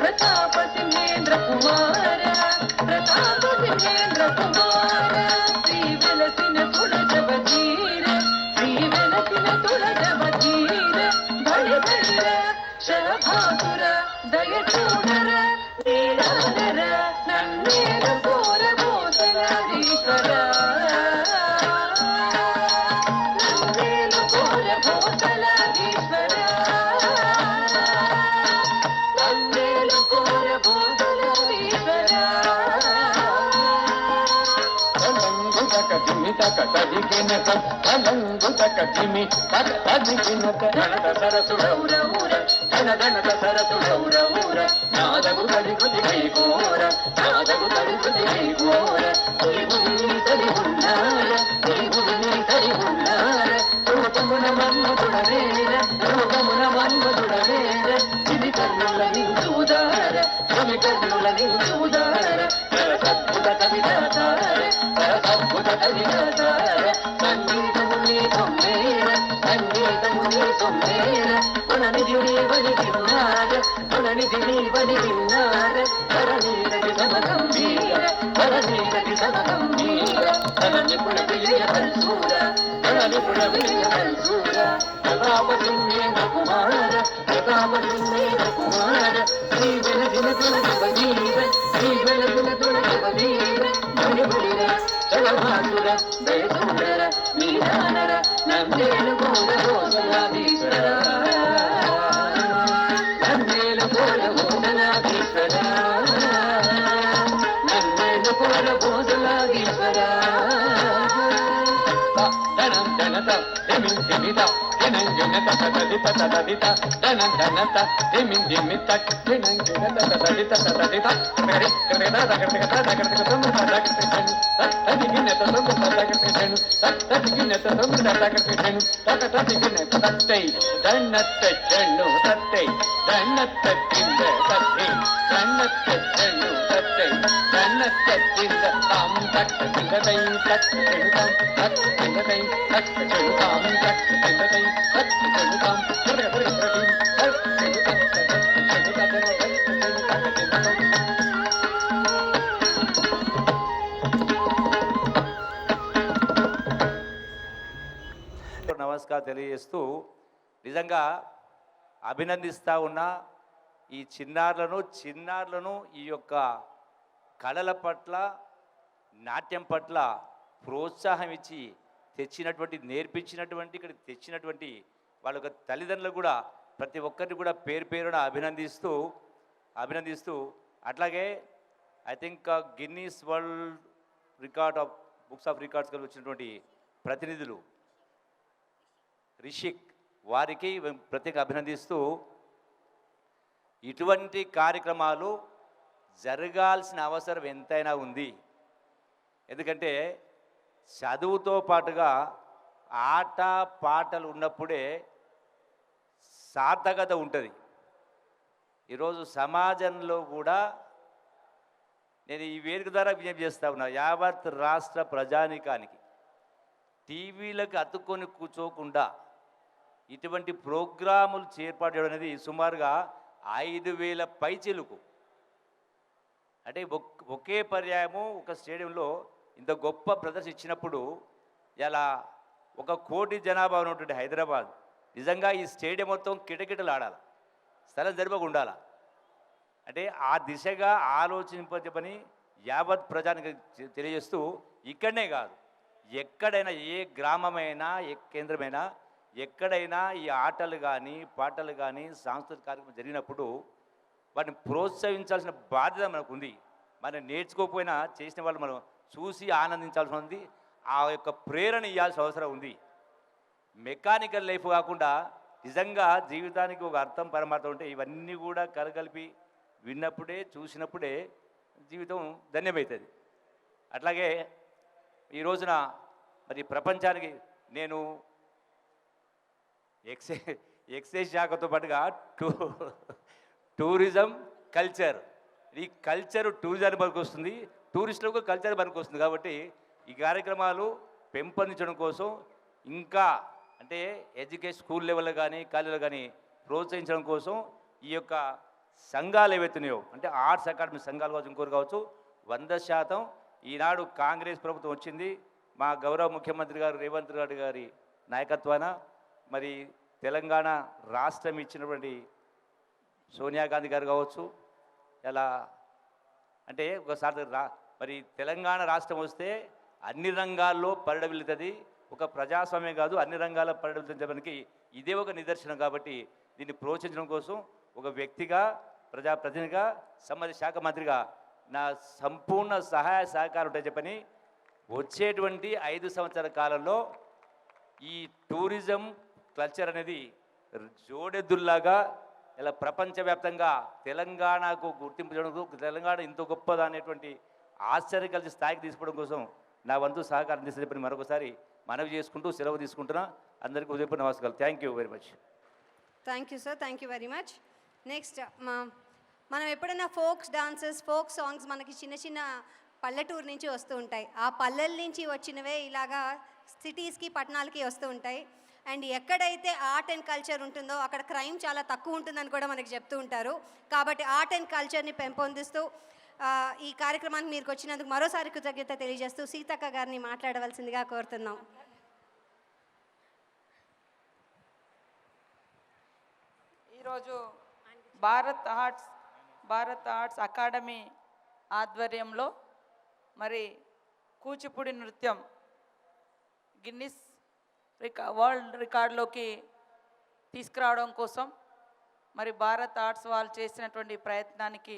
ప్రతాప యోగేంద్ర కుమార శ్రీ వెలసిన తులజవ ధీర శ్రీ వెలసిన తులజవ ధీర బలి ధైర శరభాసుర దయ చూడర నీలానర నన్నేల కోర భూతలాధీశ్వర నన్నేల కోర భూతలాధీశ్వర నన్నేల కోర భూతలాధీశ్వర జిమి తక తదికినక తలంగు తక జిమి తక తదికినక గణత సరసుడౌరౌర ధన సరసుడౌరౌర నాదగు తడిగుది గైకోర నాదగు తడిగుది గైకోర నీవుని తడి ఉన్నార నీవుని తడి ఉన్నార రూపమున మన్మధుడవేర రూపమున మన్మధుడవేర ఇది కర్ణుల నించుదార రవి కర్ణుల నించుదార సద్భుత కవితార అద్భుత కవితార సంగీతముని తొమ్మేర సంగీతముని తొమ్మేర మననిధి వని విన్నార మననిధి వని విన్నార పరనీరటి సమగంభీర పరనీరటి సమగంభీర తననిపుణ విజయ హల్సూర తననిపుణ విజయ హల్సూర ప్రతాపసింహేన కుమార ప్రతాపసింహేన కుమార శ్రీ వెలసిన తులజవ ధీర శ్రీ వెలసిన తులజవ ధీర బలి బలిర శరభాసుర దయసూర నీలానర నందేలు కోర భోజనాధీశ్వర నందేలు కోర భోజనాధీశ్వర నందేలు కోర భోజనాధీశ్వర ధనం ధనత ధిమిం ధిమిత ధినం ధినత తదిత తదిత ధనం ధనత ధిమిం ధిమిత ధినం ధినత తదిత తదిత కరగరి కరగద దగరగద దగరగద తొమ్మ దగరగద తదిగినత తొమ్మ దగరగద తదిగినత తొమ్మ దగరగద తదిగినత తత్తై ధన్నత చెన్ను తత్తై ధన్నత కింద తత్తై ధన్నత చెన్ను తత్తై ధన్నత కింద తాం తక్క కిందై తక్క చెడుతాం తక్క కిందై తక్క చెడుతాం తక్క కిందై తక్క చెడుతాం కరగరి నమస్కారం తెలియజేస్తూ నిజంగా అభినందిస్తూ ఉన్న ఈ చిన్నారులను ఈ యొక్క కళల పట్ల నాట్యం పట్ల ప్రోత్సాహం ఇచ్చి తెచ్చినటువంటి నేర్పించినటువంటి ఇక్కడ తెచ్చినటువంటి వాళ్ళ యొక్క తల్లిదండ్రులు కూడా ప్రతి ఒక్కరిని కూడా పేరు పేరున అభినందిస్తూ అట్లాగే I think Guinness world record of books of records కలిసి వచ్చినటువంటి ప్రతినిధులు రిషిక్ వారికి ప్రత్యేక అభినందిస్తూ ఇటువంటి కార్యక్రమాలు జరగాల్సిన అవసరం ఎంతైనా ఉంది. ఎందుకంటే చదువుతో పాటుగా ఆట పాటలు ఉన్నప్పుడే సార్థకత ఉంటుంది. ఈరోజు సమాజంలో కూడా నేను ఈ వేదిక ద్వారా విజ్ఞప్తి చేస్తా ఉన్నా, యావత్ రాష్ట్ర ప్రజానీకానికి టీవీలకు అతుక్కొని కూర్చోకుండా ఇటువంటి ప్రోగ్రాములు ఏర్పాటు చేయడం అనేది సుమారుగా 5,000 పైచిలుకు. అంటే ఒకే పర్యాయము ఒక స్టేడియంలో ఇంత గొప్ప ప్రదర్శన ఇచ్చినప్పుడు ఇలా 1 కోటి జనాభా ఉన్నటువంటి హైదరాబాద్ నిజంగా ఈ స్టేడియం మొత్తం కిటకిటలు ఆడాలి, స్థలం సరిపోక ఉండాలి. అంటే ఆ దిశగా ఆలోచింపని యావత్ ప్రజానికి తెలియజేస్తూ ఇక్కడనే కాదు ఎక్కడైనా ఏ గ్రామమైనా ఏ కేంద్రమైనా ఎక్కడైనా ఈ ఆటలు కానీ పాటలు కానీ సాంస్కృతిక కార్యక్రమం జరిగినప్పుడు వాటిని ప్రోత్సహించాల్సిన బాధ్యత మనకు ఉంది. మనం నేర్చుకోకపోయినా చేసిన వాళ్ళు మనం చూసి ఆనందించాల్సి ఉంది, ఆ యొక్క ప్రేరణ ఇవ్వాల్సిన అవసరం ఉంది. మెకానికల్ లైఫ్ కాకుండా నిజంగా జీవితానికి ఒక అర్థం పరమార్థం ఉంటే ఇవన్నీ కూడా కలగలిపి విన్నప్పుడే చూసినప్పుడే జీవితం ధన్యమవుతుంది. అట్లాగే ఈ రోజున మరి ప్రపంచానికి నేను ఎక్సైజ్ శాఖతో పాటుగా టూరిజం కల్చర్, ఈ కల్చర్ టూరిజాన్ని పనికి వస్తుంది, టూరిస్టులకు కల్చర్ పనికి వస్తుంది. కాబట్టి ఈ కార్యక్రమాలు పెంపొందించడం కోసం ఇంకా అంటే ఎడ్యుకేషన్ స్కూల్ లెవెల్లో కానీ కాలేజీలో కానీ ప్రోత్సహించడం కోసం ఈ యొక్క సంఘాలు ఏవైతున్నాయో అంటే ఆర్ట్స్ అకాడమీ సంఘాలు కావచ్చు ఇంకోరు కావచ్చు 100% ఈనాడు కాంగ్రెస్ ప్రభుత్వం వచ్చింది, మా గౌరవ ముఖ్యమంత్రి గారు రేవంత్ రెడ్డి గారి నాయకత్వాన మరి తెలంగాణ రాష్ట్రం ఇచ్చినటువంటి సోనియా గాంధీ గారు కావచ్చు, ఇలా అంటే ఒకసారి మరి తెలంగాణ రాష్ట్రం వస్తే అన్ని రంగాల్లో పరిడవిల్లుతుంది. ఒక ప్రజాస్వామ్యం కాదు, అన్ని రంగాల్లో పరిడవిల్లించడానికి ఇదే ఒక నిదర్శనం. కాబట్టి దీన్ని ప్రోత్సహించడం కోసం ఒక వ్యక్తిగా, ప్రజాప్రతినిధిగా, సంబంధిత శాఖ మంత్రిగా నా సంపూర్ణ సహాయ సహకారం ఉంటాయని చెప్పని వచ్చేటువంటి 5 సంవత్సరాల కాలంలో ఈ టూరిజం కల్చర్ అనేది జోడెద్దుల్లాగా ఇలా ప్రపంచవ్యాప్తంగా తెలంగాణకు గుర్తింపు చేయడం, తెలంగాణ ఇంత గొప్పదా అనేటువంటి ఆశ్చర్యం కలిసి స్థాయికి తీసుకోవడం కోసం నా వంతు సహకారం చేసి చెప్పని మరొకసారి మనవి చేసుకుంటూ సెలవు తీసుకుంటున్నా. అందరికీ ఉదయపూర్వ నమస్కారాలు. Thank you very much. Thank you sir, thank you very much. Next మనం ఎప్పుడైనా ఫోక్స్ డాన్సెస్, ఫోక్ సాంగ్స్ మనకి చిన్న చిన్న పల్లెటూరు నుంచి వస్తూ ఉంటాయి. ఆ పల్లెల నుంచి వచ్చినవే ఇలాగా సిటీస్కి, పట్టణాలకి వస్తూ ఉంటాయి. అండ్ ఎక్కడైతే ఆర్ట్ అండ్ కల్చర్ ఉంటుందో అక్కడ క్రైమ్ చాలా తక్కువ ఉంటుందని కూడా మనకి చెప్తూ ఉంటారు. కాబట్టి ఆర్ట్ అండ్ కల్చర్ని పెంపొందిస్తూ ఈ కార్యక్రమానికి మీరు వచ్చినందుకు మరోసారి కృతజ్ఞత తెలియజేస్తూ సీతక్క గారిని మాట్లాడవలసిందిగా కోరుతున్నాం. ఈరోజు భారత్ ఆర్ట్స్ అకాడమీ ఆధ్వర్యంలో మరి కూచిపూడి నృత్యం గిన్నిస్ వరల్డ్ రికార్డులోకి తీసుకురావడం కోసం మరి భారత్ ఆర్ట్స్ వాళ్ళు చేసినటువంటి ప్రయత్నానికి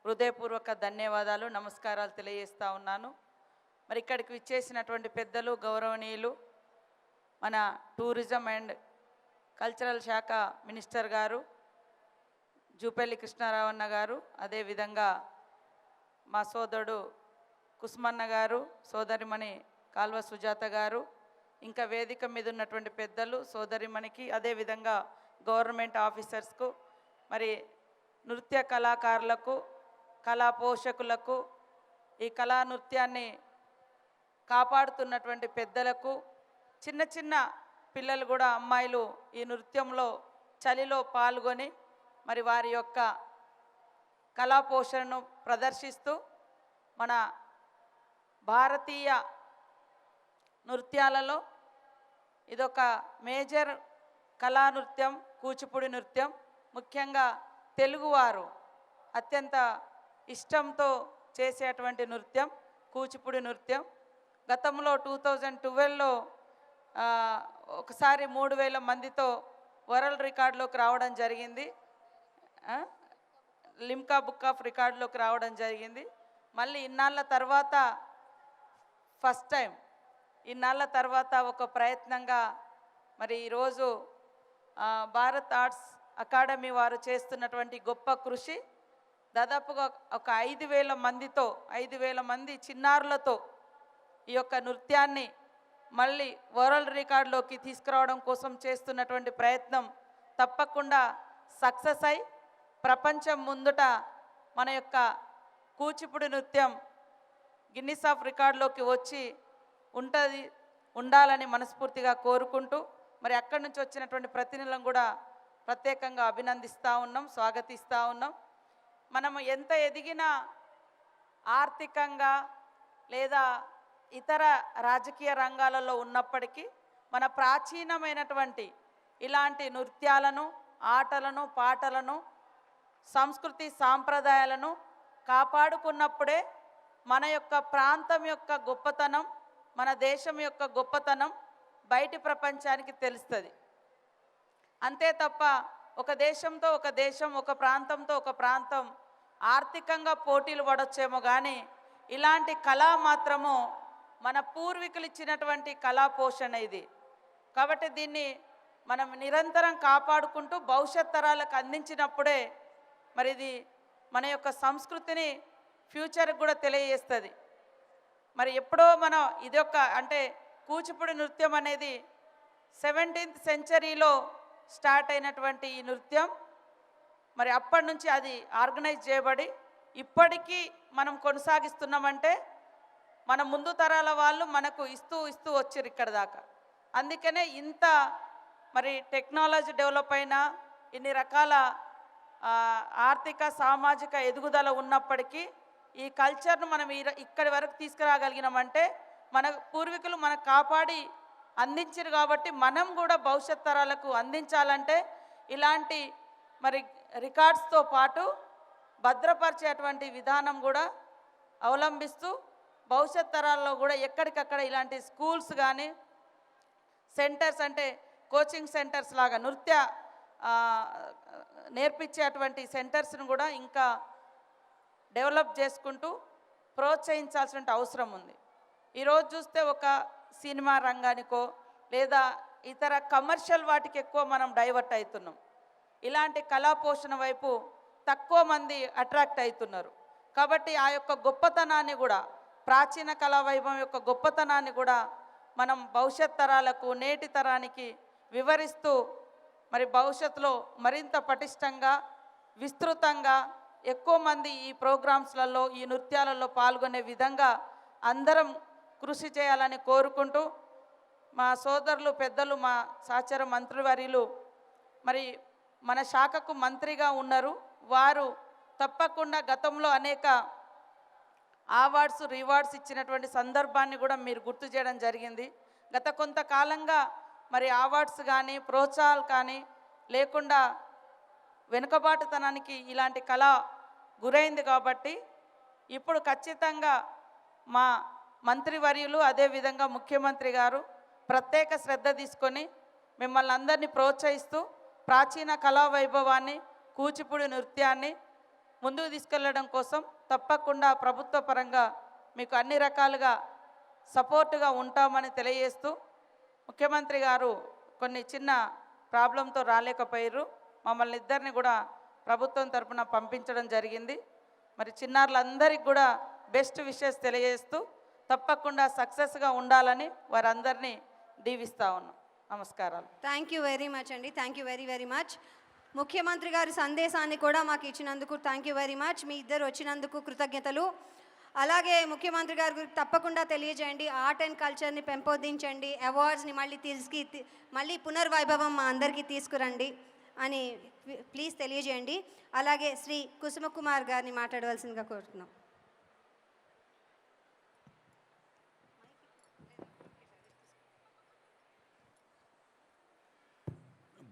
హృదయపూర్వక ధన్యవాదాలు, నమస్కారాలు తెలియజేస్తూ ఉన్నాను. మరి ఇక్కడికి విచ్చేసినటువంటి పెద్దలు, గౌరవనీయులు, మన టూరిజం అండ్ కల్చరల్ శాఖ మినిస్టర్ గారు జూపల్లి కృష్ణారావు అన్న గారు, అదేవిధంగా మా సోదరుడు కుస్మన్న గారు, సోదరిమణి కాల్వ సుజాత గారు, ఇంకా వేదిక మీద ఉన్నటువంటి పెద్దలు, సోదరిమణికి, అదేవిధంగా గవర్నమెంట్ ఆఫీసర్స్కు, మరి నృత్య కళాకారులకు, కళా పోషకులకు, ఈ కళా నృత్యాన్ని కాపాడుతున్నటువంటి పెద్దలకు, చిన్న చిన్న పిల్లలు కూడా, అమ్మాయిలు ఈ నృత్యంలో చలిలో పాల్గొని మరి వారి యొక్క కళా పోషణను ప్రదర్శిస్తూ మన భారతీయ నృత్యాలలో ఇదొక మేజర్ కళా నృత్యం కూచిపూడి నృత్యం. ముఖ్యంగా తెలుగువారు అత్యంత ఇష్టంతో చేసేటువంటి నృత్యం కూచిపూడి నృత్యం. గతంలో 2012లో ఒకసారి 3000 మందితో వరల్డ్ రికార్డులోకి రావడం జరిగింది, లిమ్కా బుక్ ఆఫ్ రికార్డులోకి రావడం జరిగింది. మళ్ళీ ఇన్నాళ్ళ తర్వాత ఫస్ట్ టైం, ఇన్నాళ్ళ తర్వాత ఒక ప్రయత్నంగా మరి ఈరోజు భారత్ ఆర్ట్స్ అకాడమీ వారు చేస్తున్నటువంటి గొప్ప కృషి, దాదాపుగా ఒక 5000 మందితో, 5000 మంది చిన్నారులతో ఈ యొక్క నృత్యాన్ని మళ్ళీ వరల్డ్ రికార్డులోకి తీసుకురావడం కోసం చేస్తున్నటువంటి ప్రయత్నం తప్పకుండా సక్సెస్ అయి ప్రపంచం ముందుట మన యొక్క కూచిపూడి నృత్యం గిన్నిస్ ఆఫ్ రికార్డులోకి వచ్చి ఉండాలని మనస్ఫూర్తిగా కోరుకుంటూ, మరి అక్కడి నుంచి వచ్చినటువంటి ప్రతినిధులను కూడా ప్రత్యేకంగా అభినందిస్తూ ఉన్నాం, స్వాగతిస్తూ ఉన్నాం. మనము ఎంత ఎదిగినా ఆర్థికంగా లేదా ఇతర రాజకీయ రంగాలలో ఉన్నప్పటికీ మన ప్రాచీనమైనటువంటి ఇలాంటి నృత్యాలను, ఆటలను, పాటలను, సంస్కృతి సాంప్రదాయాలను కాపాడుకున్నప్పుడే మన యొక్క ప్రాంతం యొక్క గొప్పతనం, మన దేశం యొక్క గొప్పతనం బయటి ప్రపంచానికి తెలుస్తుంది. అంతే తప్ప ఒక దేశంతో ఒక దేశం, ఒక ప్రాంతంతో ఒక ప్రాంతం ఆర్థికంగా పోటీలు పడొచ్చేమో కానీ ఇలాంటి కళ మాత్రము మన పూర్వీకులు ఇచ్చినటువంటి కళా పోషణ ఇది. కాబట్టి దీన్ని మనం నిరంతరం కాపాడుకుంటూ భవిష్యత్ తరాలకు అందించినప్పుడే మరి ఇది మన యొక్క సంస్కృతిని ఫ్యూచర్కి కూడా తెలియజేస్తుంది. మరి ఎప్పుడో మనం ఇదొక అంటే కూచిపూడి నృత్యం అనేది 17th సెంచరీలో స్టార్ట్ అయినటువంటి ఈ నృత్యం మరి అప్పటి నుంచి అది ఆర్గనైజ్ చేయబడి ఇప్పటికీ మనం కొనసాగిస్తున్నామంటే మన ముందు తరాల వాళ్ళు మనకు ఇస్తూ వచ్చారు ఇక్కడ దాకా. అందుకనే ఇంత మరి టెక్నాలజీ డెవలప్ అయినా, ఇన్ని రకాల ఆర్థిక సామాజిక ఎదుగుదల ఉన్నప్పటికీ ఈ కల్చర్ను మనం ఇక్కడి వరకు తీసుకురాగలిగినామంటే మన పూర్వీకులు మనకు కాపాడి అందించారు కాబట్టి మనం కూడా భవిష్యత్ తరాలకు అందించాలంటే ఇలాంటి మరి రికార్డ్స్తో పాటు భద్రపరిచేటువంటి విధానం కూడా అవలంబిస్తూ భవిష్యత్ తరాల్లో కూడా ఎక్కడికక్కడ ఇలాంటి స్కూల్స్ కానీ సెంటర్స్ అంటే కోచింగ్ సెంటర్స్ లాగా నృత్య నేర్పించేటువంటి సెంటర్స్ను కూడా ఇంకా డెవలప్ చేసుకుంటూ ప్రోత్సహించాల్సిన అవసరం ఉంది. ఈరోజు చూస్తే ఒక సినిమా రంగానికో లేదా ఇతర కమర్షియల్ వాటికి ఎక్కువ మనం డైవర్ట్ అవుతున్నాం. ఇలాంటి కళా పోషణ వైపు తక్కువ మంది అట్రాక్ట్ అవుతున్నారు. కాబట్టి ఆ యొక్క గొప్పతనాన్ని కూడా ప్రాచీన కళా వైభవం యొక్క గొప్పతనాన్ని కూడా మనం భవిష్యత్ తరాలకు నేటి తరానికి వివరిస్తూ మరి భవిష్యత్తులో మరింత పటిష్టంగా విస్తృతంగా ఎక్కువ మంది ఈ ప్రోగ్రామ్స్లలో ఈ నృత్యాలలో పాల్గొనే విధంగా అందరం కృషి చేయాలని కోరుకుంటూ మా సోదరులు పెద్దలు మా సహచర మంత్రివర్యులు మరి మన శాఖకు మంత్రిగా ఉన్నారు. వారు తప్పకుండా గతంలో అనేక అవార్డ్స్ రివార్డ్స్ ఇచ్చినటువంటి సందర్భాన్ని కూడా మీరు గుర్తు చేయడం జరిగింది. గత కొంతకాలంగా మరి అవార్డ్స్ కానీ ప్రోత్సాహాలు కానీ లేకుండా వెనుకబాటుతనానికి ఇలాంటి కళ గురైంది. కాబట్టి ఇప్పుడు ఖచ్చితంగా మా మంత్రివర్యులు అదేవిధంగా ముఖ్యమంత్రి గారు ప్రత్యేక శ్రద్ధ తీసుకొని మిమ్మల్ని అందరినీ ప్రోత్సహిస్తూ ప్రాచీన కళా వైభవాన్ని కూచిపూడి నృత్యాన్ని ముందుకు తీసుకెళ్లడం కోసం తప్పకుండా ప్రభుత్వ పరంగా మీకు అన్ని రకాలుగా సపోర్టుగా ఉంటామని తెలియజేస్తూ ముఖ్యమంత్రి గారు కొన్ని చిన్న ప్రాబ్లంతో రాలేకపోయారు. మమ్మల్ని ఇద్దరిని కూడా ప్రభుత్వం తరపున పంపించడం జరిగింది. మరి చిన్నారులందరికీ కూడా బెస్ట్ విషెస్ తెలియజేస్తూ తప్పకుండా సక్సెస్గా ఉండాలని వారందరినీ దీవిస్తూ ఉన్నాం. నమస్కారాలు. థ్యాంక్ యూ వెరీ మచ్ అండి. Thank you very very much. ముఖ్యమంత్రి గారి సందేశాన్ని కూడా మాకు ఇచ్చినందుకు థ్యాంక్ యూ వెరీ మచ్. మీ ఇద్దరు వచ్చినందుకు కృతజ్ఞతలు. అలాగే ముఖ్యమంత్రి గారి గురించి తప్పకుండా తెలియజేయండి. ఆర్ట్ అండ్ కల్చర్ని పెంపొందించండి, అవార్డ్స్ని మళ్ళీ పునర్వైభవం మా అందరికీ తీసుకురండి అని ప్లీజ్ తెలియజేయండి. అలాగే శ్రీ కుసుమకుమార్ గారిని మాట్లాడవలసిందిగా కోరుతున్నాం.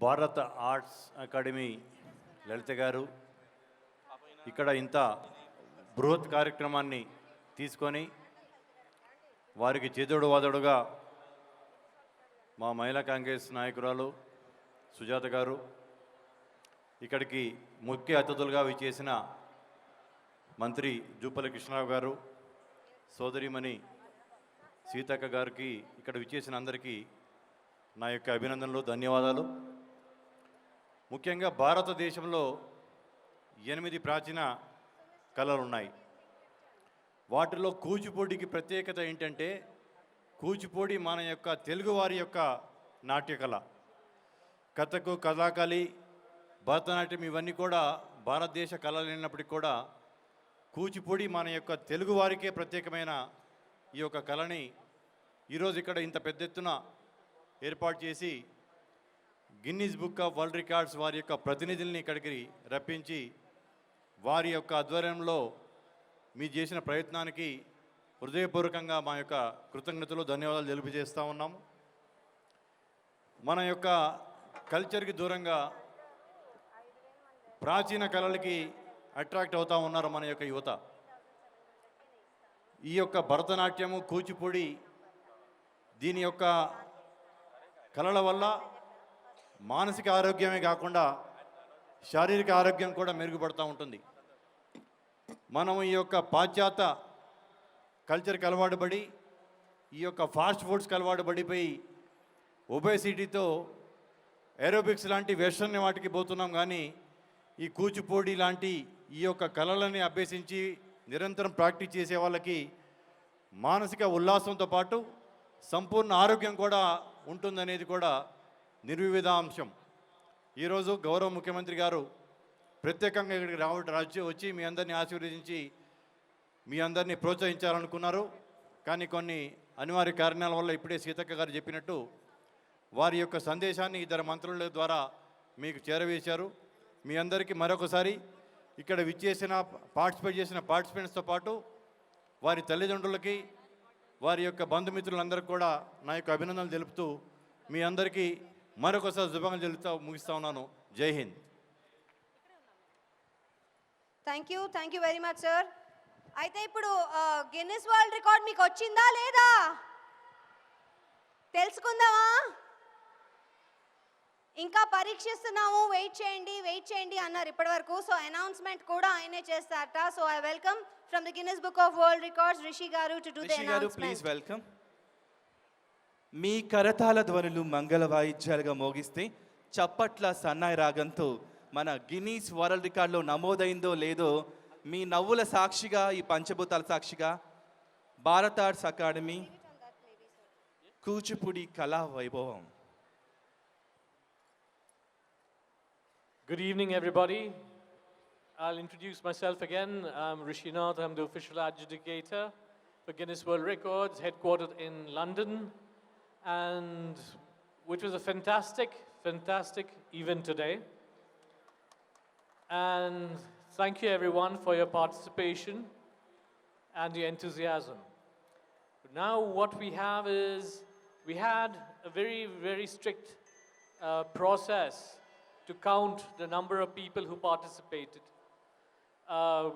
భారత ఆర్ట్స్ అకాడమీ లలిత గారు ఇక్కడ ఇంత బృహత్ కార్యక్రమాన్ని తీసుకొని వారికి చేదోడు వాదోడుగా మా మహిళా కాంగ్రెస్ నాయకురాలు సుజాత గారు, ఇక్కడికి ముఖ్య అతిథులుగా విచ్చేసిన మంత్రి జూపల్లి కృష్ణారావు గారు, సోదరిమణి సీతక్క గారికి, ఇక్కడ విచ్చేసిన అందరికీ నా యొక్క అభినందనలు, ధన్యవాదాలు. ముఖ్యంగా భారతదేశంలో 8 ప్రాచీన కళలు ఉన్నాయి. వాటిలో కూచిపూడికి ప్రత్యేకత ఏంటంటే కూచిపూడి మన యొక్క తెలుగువారి యొక్క నాట్యకళ. కథకు, కథాకళి, భరతనాట్యం ఇవన్నీ కూడా భారతదేశ కళలు అయినప్పటికీ కూడా కూచిపూడి మన యొక్క తెలుగువారికే ప్రత్యేకమైన ఈ యొక్క కళని ఈరోజు ఇక్కడ ఇంత పెద్ద ఎత్తున ఏర్పాటు చేసి Guinness book of world records వారి యొక్క ప్రతినిధుల్ని ఇక్కడికి రప్పించి వారి యొక్క ఆధ్వర్యంలో మీ చేసిన ప్రయత్నానికి హృదయపూర్వకంగా మా యొక్క కృతజ్ఞతలు, ధన్యవాదాలు తెలియజేస్తూ ఉన్నాము. మన యొక్క కల్చర్కి దూరంగా ప్రాచీన కళలకి అట్రాక్ట్ అవుతూ ఉన్నారు మన యొక్క యువత. ఈ యొక్క భరతనాట్యము, కూచిపూడి దీని యొక్క కళల వల్ల మానసిక ఆరోగ్యమే కాకుండా శారీరక ఆరోగ్యం కూడా మెరుగుపడుతూ ఉంటుంది. మనం ఈ యొక్క పాశ్చాత్య కల్చర్కి అలవాటు పడి ఈ యొక్క ఫాస్ట్ ఫుడ్స్కి అలవాటు పడిపోయి ఒబేసిటీతో ఏరోబిక్స్ లాంటి వెస్టర్న్ వాటికి పోతున్నాం. కానీ ఈ కూచిపూడి లాంటి ఈ యొక్క కళలని అభ్యసించి నిరంతరం ప్రాక్టీస్ చేసే వాళ్ళకి మానసిక ఉల్లాసంతో పాటు సంపూర్ణ ఆరోగ్యం కూడా ఉంటుందనేది కూడా నిర్వివిధ అంశం. ఈరోజు గౌరవ ముఖ్యమంత్రి గారు ప్రత్యేకంగా ఇక్కడికి వచ్చి మీ అందరినీ ఆశీర్వదించి మీ అందరినీ ప్రోత్సహించాలనుకున్నారు. కానీ కొన్ని అనివార్య కారణాల వల్ల ఇప్పుడే సీతక్క గారు చెప్పినట్టు వారి యొక్క సందేశాన్ని ఇద్దరు మంత్రుల ద్వారా మీకు చేరవేశారు. మీ అందరికీ మరొకసారి ఇక్కడ విచ్చేసిన పార్టిసిపేట్ చేసిన పార్టిసిపెంట్స్తో పాటు వారి తల్లిదండ్రులకి వారి యొక్క బంధుమిత్రులందరికీ కూడా నా యొక్క అభినందనలు తెలుపుతూ మీ అందరికీ మరొకసారి శుభాకాంక్షలు తెలుపుతూ ముగిస్తా ఉన్నాను. జై Hind. Thank you very much sir. అయితే ఇప్పుడు గిన్నిస్ వరల్డ్ రికార్డ్ మీకు వచ్చిందా లేదా తెలుసుకుందామా? ఇంకా పరీక్షిస్తున్నాము, వెయిట్ చేయండి అన్నారు ఇప్పటి వరకు. సో అనౌన్స్మెంట్ కూడా ఆయనే చేస్తారట. So I welcome from the Guinness book of world records Rishi garu to do the announcement. Please welcome. మీ కరతాళ ధ్వనులు మంగళ వాయిద్యాలుగా మోగిస్తే చప్పట్ల సన్నాయి రాగంతో మన గిన్నీస్ వరల్డ్ రికార్డులో నమోదైందో లేదో మీ నవ్వుల సాక్షిగా, ఈ పంచభూతాల సాక్షిగా భారత ఆర్ట్స్ అకాడమీ కూచిపూడి కళా వైభవం. Good evening, everybody. I'll introduce myself again. I'm Rishi Nath. I'm the official adjudicator for Guinness World Records, headquartered in London, and which was a fantastic event today. And thank you, everyone, for your participation and your enthusiasm. Now, what we have is we had a very strict process to count the number of people who participated.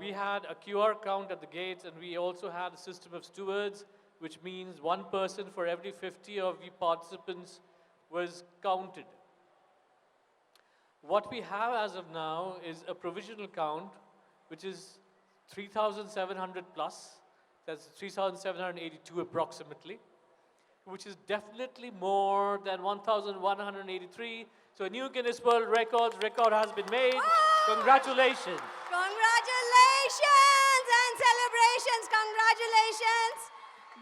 We had a QR count at the gates, and we also had a system of stewards, which means one person for every 50 of the participants was counted. What we have as of now is a provisional count, which is 3,700 plus. That's 3,782 approximately, which is definitely more than 1,183. So a new Guinness World record has been made. Congratulations. Congratulations and celebrations. Congratulations.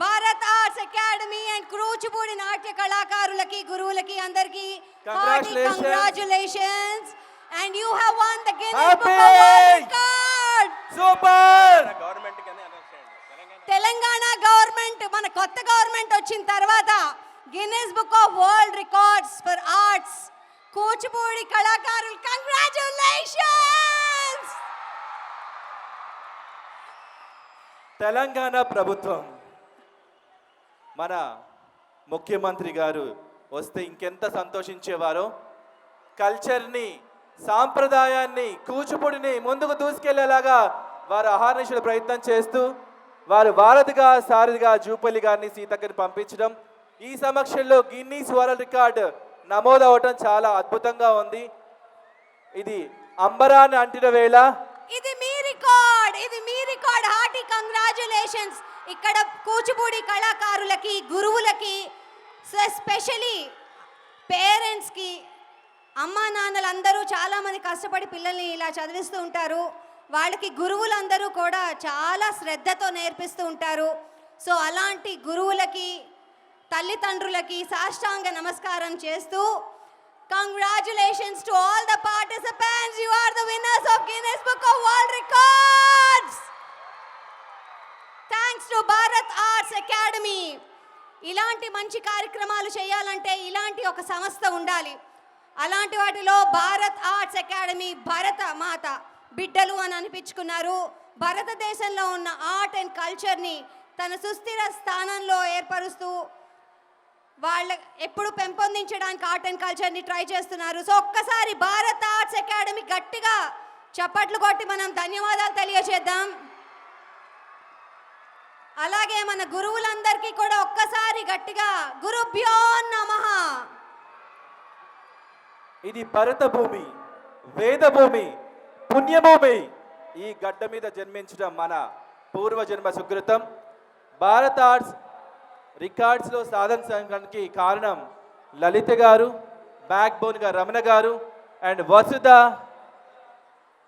Bharat Arts academy and Kuchipudi నాట్య కళాకారులకి, గురువులకి అందరికీ congratulations. And you have one the Guinness book of world record. Super. Telangana government, మన కొత్త government వచ్చిన తర్వాత Guinness book of world records for arts Kuchipudi కళాకారులు. Congratulations. Telangana ప్రభుత్వం, మన ముఖ్యమంత్రి గారు వస్తే ఇంకెంత సంతోషించేవారో. కల్చర్ని, సాంప్రదాయాన్ని, కూచిపూడిని ముందుకు దూసుకెళ్లేలాగా వారు అహర్నిశలు ప్రయత్నం చేస్తూ వారు వారధిగా, సారథిగా జూపల్లి గారిని, సీతక్కని పంపించడం, ఈ సమక్షంలో గిన్నీస్ వరల్డ్ రికార్డ్ నమోదవటం చాలా అద్భుతంగా ఉంది. ఇది అంబరాన్ని అంటిన వేళ. ఇది మీ రికార్డ్. Hearty congratulations. ఇక్కడ కూచిపూడి కళాకారులకి, గురువులకి, ఎస్పెషలీ పేరెంట్స్కి, అమ్మా నాన్నలందరూ చాలామంది కష్టపడి పిల్లల్ని ఇలా చదివిస్తూ ఉంటారు. వాళ్ళకి గురువులందరూ కూడా చాలా శ్రద్ధతో నేర్పిస్తూ ఉంటారు. సో అలాంటి గురువులకి, తల్లిదండ్రులకి సాష్టాంగ నమస్కారం చేస్తూ congratulations to all the participants. You are the winners of Guinness book of world records. Thanks to Bharat Arts Academy. ఇలాంటి మంచి కార్యక్రమాలు చేయాలంటే ఇలాంటి ఒక సంస్థ ఉండాలి. అలాంటి వాటిలో భారత్ ఆర్ట్స్ అకాడమీ భరత మాత బిడ్డలు అని అనిపించుకున్నారు. భారతదేశంలో ఉన్న ఆర్ట్ అండ్ కల్చర్ని తన సుస్థిర స్థానంలో ఏర్పరుస్తూ వాళ్ళ ఎప్పుడు పెంపొందించడానికి ఆర్ట్ అండ్ కల్చర్ని ట్రై చేస్తున్నారు. సో ఒక్కసారి భారత్ ఆర్ట్స్ అకాడమీ గట్టిగా చప్పట్లు కొట్టి మనం ధన్యవాదాలు తెలియజేద్దాం. అలాగే మన గురువులందరికీ కూడా ఒక్కసారి గట్టిగా గురుభ్యో నమః. ఇది భరత భూమి, వేద భూమి, పుణ్యభూమి. ఈ గడ్డ మీద జన్మించడం మన పూర్వజన్మ సుకృతం. భారత ఆర్ట్స్ రికార్డ్స్లో సాధన సంఘానికి కారణం లలిత గారు, బ్యాక్ బోన్గా రమణ గారు అండ్ వసుధ,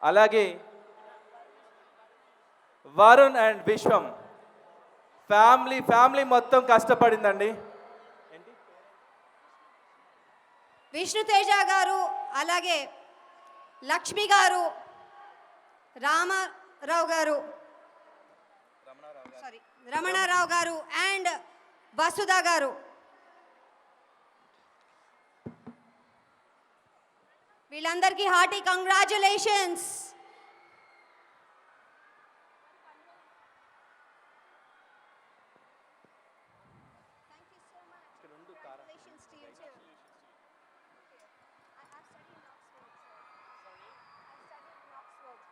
అలాగే వరుణ్ అండ్ విశ్వం. ఫ్యామిలీ మొత్తం కష్టపడిందండి. విష్ణుతేజ గారు, అలాగే లక్ష్మి గారు, రమణారావు గారు అండ్ వసుధ గారు. వీళ్ళందరికీ హార్టీ కంగ్రాచులేషన్స్.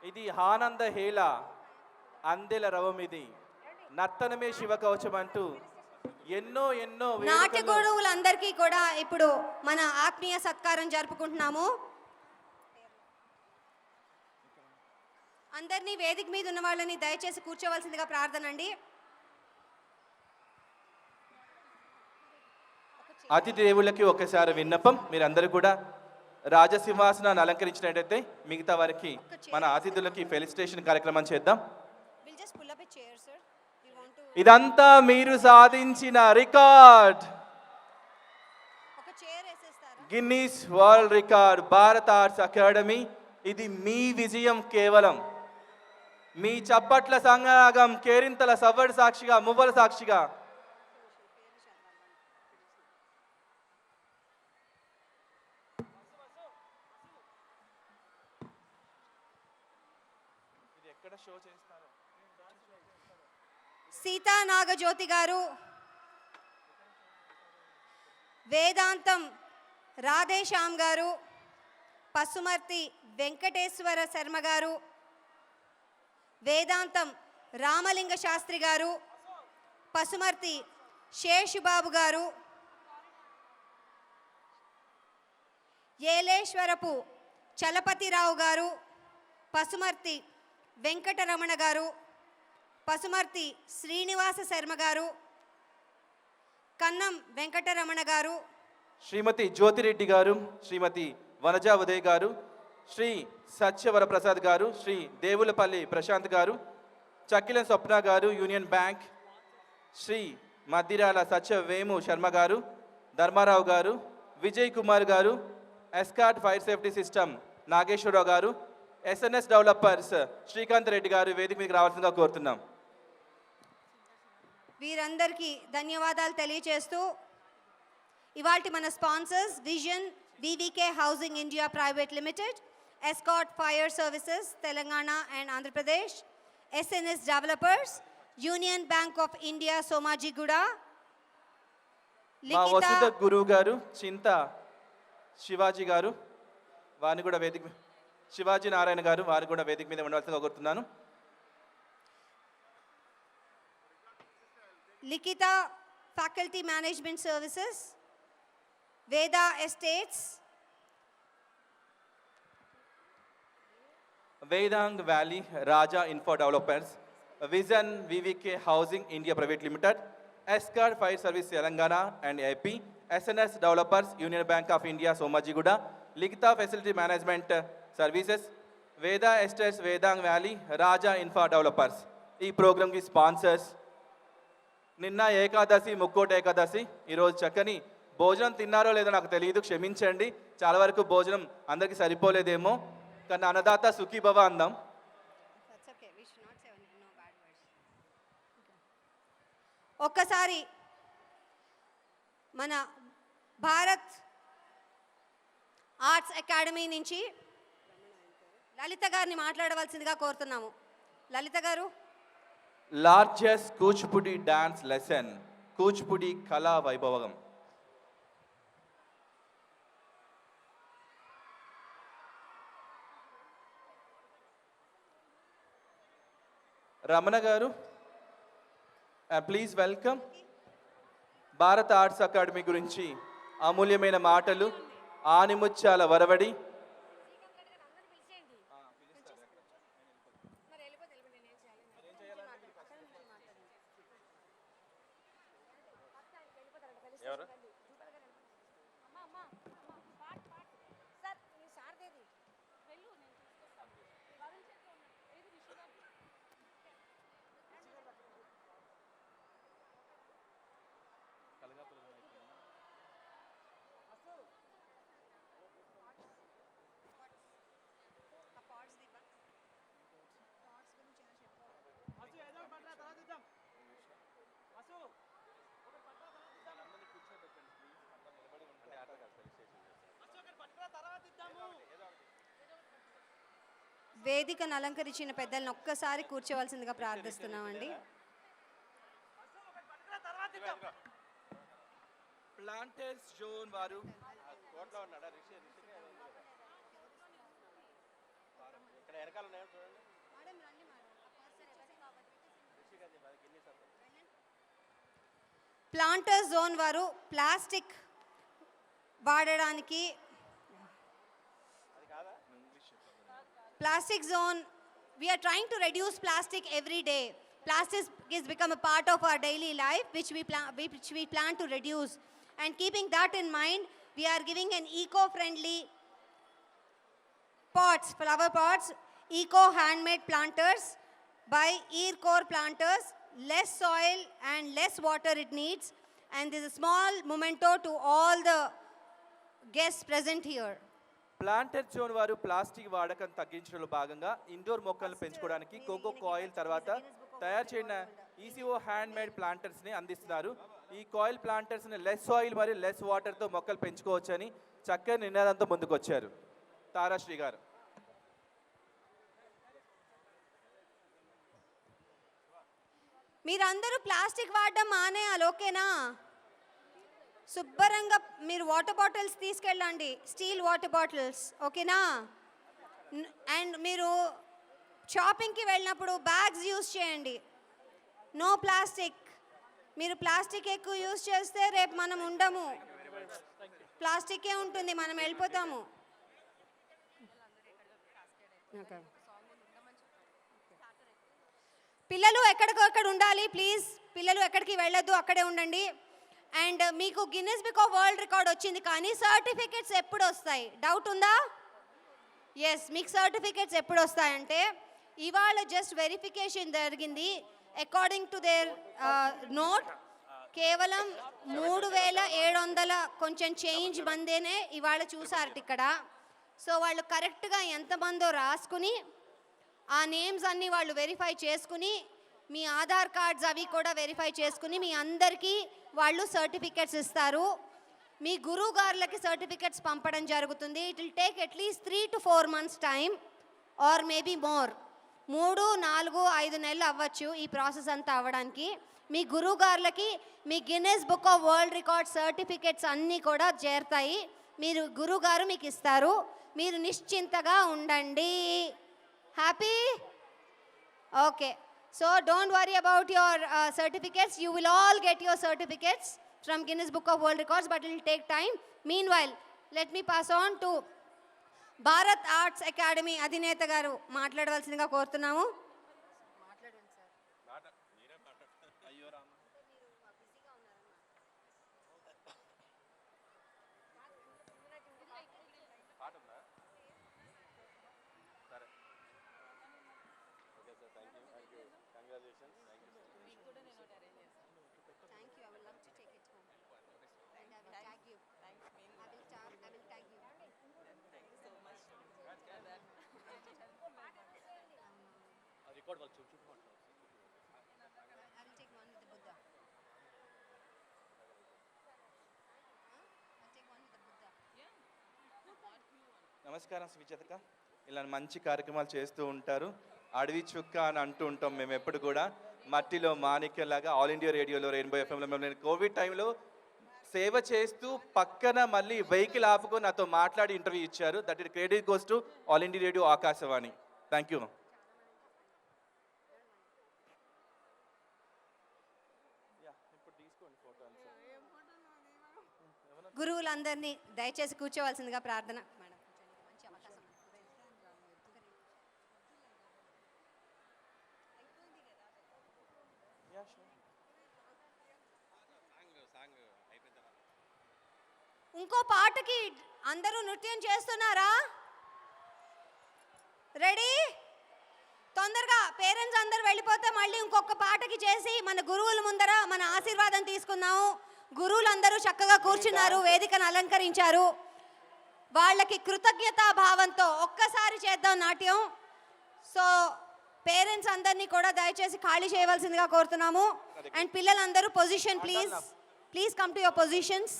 ఇది ఆనంద హేళ అందెల రవమిది నర్తనమే శివ కవచం అంటూ ఎన్నో ఎన్నో నాట్య గురువులందరికీ కూడా ఇప్పుడు మన ఆత్మీయ సత్కారం జరుపుకుంటున్నాము. అందరినీ వేదిక మీద ఉన్న వాళ్ళని దయచేసి కూర్చోవలసిందిగా ప్రార్థన అండి. అతిథి దేవుళ్ళకి ఒకసారి విన్నపం, మీరందరూ కూడా రాజసింహాసనాన్ని అలంకరించినట్టయితే మిగతా వారికి మన అతిథులకి ఫెలిసిటేషన్ కార్యక్రమం చేద్దాం. ఇదంతా మీరు సాధించిన రికార్డ్, గిన్నీస్ వరల్డ్ రికార్డ్, భారత ఆర్ట్స్ అకాడమీ. ఇది మీ విజయం కేవలం. మీ చప్పట్ల సంగరాగం, కేరింతల సవ్వడి సాక్షిగా, మువ్వల సాక్షిగా సీతా నాగజ్యోతి గారు, వేదాంతం రాధేశ్యామ్ గారు, పసుమర్తి వెంకటేశ్వర శర్మ గారు, వేదాంతం రామలింగ శాస్త్రి గారు, పసుమర్తి శేషుబాబు గారు, ఏలేశ్వరపు చలపతిరావు గారు, పసుమర్తి వెంకటరమణ గారు, పసుమర్తి శ్రీనివాస శర్మ గారు, కన్నం వెంకటరమణ గారు, శ్రీమతి జ్యోతిరెడ్డి గారు, శ్రీమతి వనజా ఉదయ్ గారు, శ్రీ సత్యవరప్రసాద్ గారు, శ్రీ దేవులపల్లి ప్రశాంత్ గారు, చక్కిల స్వప్న గారు, యూనియన్ బ్యాంక్, శ్రీ మద్దిరాల సత్యవేము శర్మ గారు, ధర్మారావు గారు, విజయ్ కుమార్ గారు, ఎస్కాట్ Fire Safety System Nageswararao garu, SNS developers Srikanth Reddy గారు వేదిక మీకు రావాల్సిందిగా కోరుతున్నాం. వీరందరికీ ధన్యవాదాలు తెలియజేస్తూ ఇవాల్టి మన sponsors vision VVK housing India private limited, escort fire services Telangana and Andhra Pradesh, SNS developers, union bank of India Somajiguda, మా వసుధ గురువు గారు చింత శివాజీ గారు, వారిని కూడా వేదిక, శివాజీ నారాయణ గారు, వారు కూడా వేదిక మీద ఉండవలసిందిగా కోరుతున్నాను. Likhita faculty management services, Veda estates, Vedang valley Raja info developers, vision VVK housing India private limited, escort fire service Telangana and AP, SNS developers, union bank of India Somajiguda, Likhita facility management services, Veda estates, Vedang valley Raja info developers. ఈ ప్రోగ్రామ్కి sponsors. నిన్న ఏకాదశి, ముక్కోటి ఏకాదశి, ఈరోజు చక్కని భోజనం తిన్నారో లేదో నాకు తెలియదు, క్షమించండి. చాలా వరకు భోజనం అందరికీ సరిపోలేదేమో, కానీ అన్నదాత సుఖీభవ అందాం. ఒక్కసారి మన భారత్ ఆర్ట్స్ అకాడమీ నుంచి లలిత గారిని మాట్లాడవలసిందిగా కోరుతున్నాము. లలిత గారు. Largest Kuchipudi dance lesson, Kuchipudi కళా వైభవం. రమణ గారు, ప్లీజ్ వెల్కమ్. భారత ఆర్ట్స్ అకాడమీ గురించి అమూల్యమైన మాటలు, ఆనిముత్యాల వరవడి. వేదికను అలంకరించిన పెద్దలను ఒక్కసారి కూర్చోవలసిందిగా ప్రార్థిస్తున్నామండి. ప్లాంటర్స్ జోన్ వారు ఇక్కడ వెనకాల ఉన్నాయో చూడండి. ప్లాంటర్స్ జోన్ వారు ప్లాస్టిక్ వాడడానికి plastic zone, we are trying to reduce plastic every day. Plastic is become a part of our daily life, which we plan to reduce. And keeping that in mind, we are giving an eco-friendly pots, flower pots, eco handmade planters by Earcore Planters. Less soil and less water it needs. And this is a small memento to all the guests present here. Planter zone వారు plastic వాడకం తగ్గించడంలో భాగంగా indoor మొక్కలను పెంచుకోవడానికి cocoa coil తర్వాత తయారు చేయన eco hand made ప్లాంటర్స్ని అందిస్తున్నారు. ఈ కాయిల్ ప్లాంటర్స్ని లెస్ సాయిల్ మరియు లెస్ వాటర్తో మొక్కలు పెంచుకోవచ్చని చక్కని నినాదంతో ముందుకొచ్చారు. తారాశ్రీ గారు. మీరందరూ ప్లాస్టిక్ వాడడం మానేయాలి, ఓకేనా? శుభ్రంగా మీరు వాటర్ బాటిల్స్ తీసుకెళ్ళండి, స్టీల్ వాటర్ బాటిల్స్, ఓకేనా? అండ్ మీరు షాపింగ్కి వెళ్ళినప్పుడు బ్యాగ్స్ యూజ్ చేయండి, నో ప్లాస్టిక్. మీరు ప్లాస్టిక్ ఎక్కువ యూజ్ చేస్తే రేపు మనం ఉండము, ప్లాస్టికే ఉంటుంది, మనం వెళ్ళిపోతాము. పిల్లలు ఎక్కడికక్కడ ఉండాలి ప్లీజ్, పిల్లలు ఎక్కడికి వెళ్ళొద్దు, అక్కడే ఉండండి. అండ్ మీకు Guinness book of world record వచ్చింది, కానీ సర్టిఫికెట్స్ ఎప్పుడు వస్తాయి? డౌట్ ఉందా? ఎస్, మీకు సర్టిఫికెట్స్ ఎప్పుడు వస్తాయంటే ఇవాళ జస్ట్ వెరిఫికేషన్ జరిగింది. అకార్డింగ్ టు దేర్ నోట్ కేవలం 3700 కొంచెం చేంజ్ మందేనే ఇవాళ చూసారట ఇక్కడ. సో వాళ్ళు కరెక్ట్గా ఎంతమందో రాసుకుని ఆ నేమ్స్ అన్నీ వాళ్ళు వెరిఫై చేసుకుని మీ ఆధార్ కార్డ్స్ అవి కూడా వెరిఫై చేసుకుని మీ అందరికీ వాళ్ళు సర్టిఫికెట్స్ ఇస్తారు. మీ గురువు గారులకి సర్టిఫికెట్స్ పంపడం జరుగుతుంది. It will take at least 3 to 4 months time or maybe more. 3, 4, 5 నెలలు అవ్వచ్చు ఈ ప్రాసెస్ అంతా అవ్వడానికి. మీ గురువు గారులకి మీ Guinness book of world record certificates అన్నీ కూడా చేరుతాయి. మీరు గురువు గారు మీకు ఇస్తారు. మీరు నిశ్చింతగా ఉండండి. Happy? Okay. So don't worry about your certificates. You will all get your certificates from Guinness Book of World Records, but it will take time. Meanwhile, let me pass on to Bharat Arts Academy Adhineta garu మాట్లాడవలసిందిగా కోరుతున్నాము. నమస్కారం సువిచేతక. ఇలా మంచి కార్యక్రమాలు చేస్తూ ఉంటారు. అడవి చుక్క అని అంటూ ఉంటాం మేము ఎప్పుడు కూడా. మట్టిలో మాణిక్యలాగా ఆల్ ఇండియా రేడియోలో రెయిన్బో ఎఫ్ఎంలో మేము కోవిడ్ టైంలో సేవ చేస్తూ పక్కన మళ్ళీ వెహికల్ ఆపుకొని నాతో మాట్లాడి ఇంటర్వ్యూ ఇచ్చారు. That it credit goes to all India radio Akashvani. Thank you. గురువులందరినీ దయచేసి కూర్చోవలసిందిగా ప్రార్థన. ఇంకో పాటకి అందరూ నృత్యం చేస్తున్నారా? రెడీ? తొందరగా పేరెంట్స్ అందరు వెళ్ళిపోతే మళ్ళీ ఇంకొక పాటకి చేసి మన గురువుల ముందర మన ఆశీర్వాదం తీసుకుందాము. గురువులందరూ చక్కగా కూర్చున్నారు, వేదికను అలంకరించారు. వాళ్ళకి కృతజ్ఞతా భావంతో ఒక్కసారి చేద్దాం నాట్యం. సో పేరెంట్స్ అందరినీ కూడా దయచేసి ఖాళీ చేయవలసిందిగా కోరుతున్నాము. అండ్ పిల్లలందరూ position please come to your positions.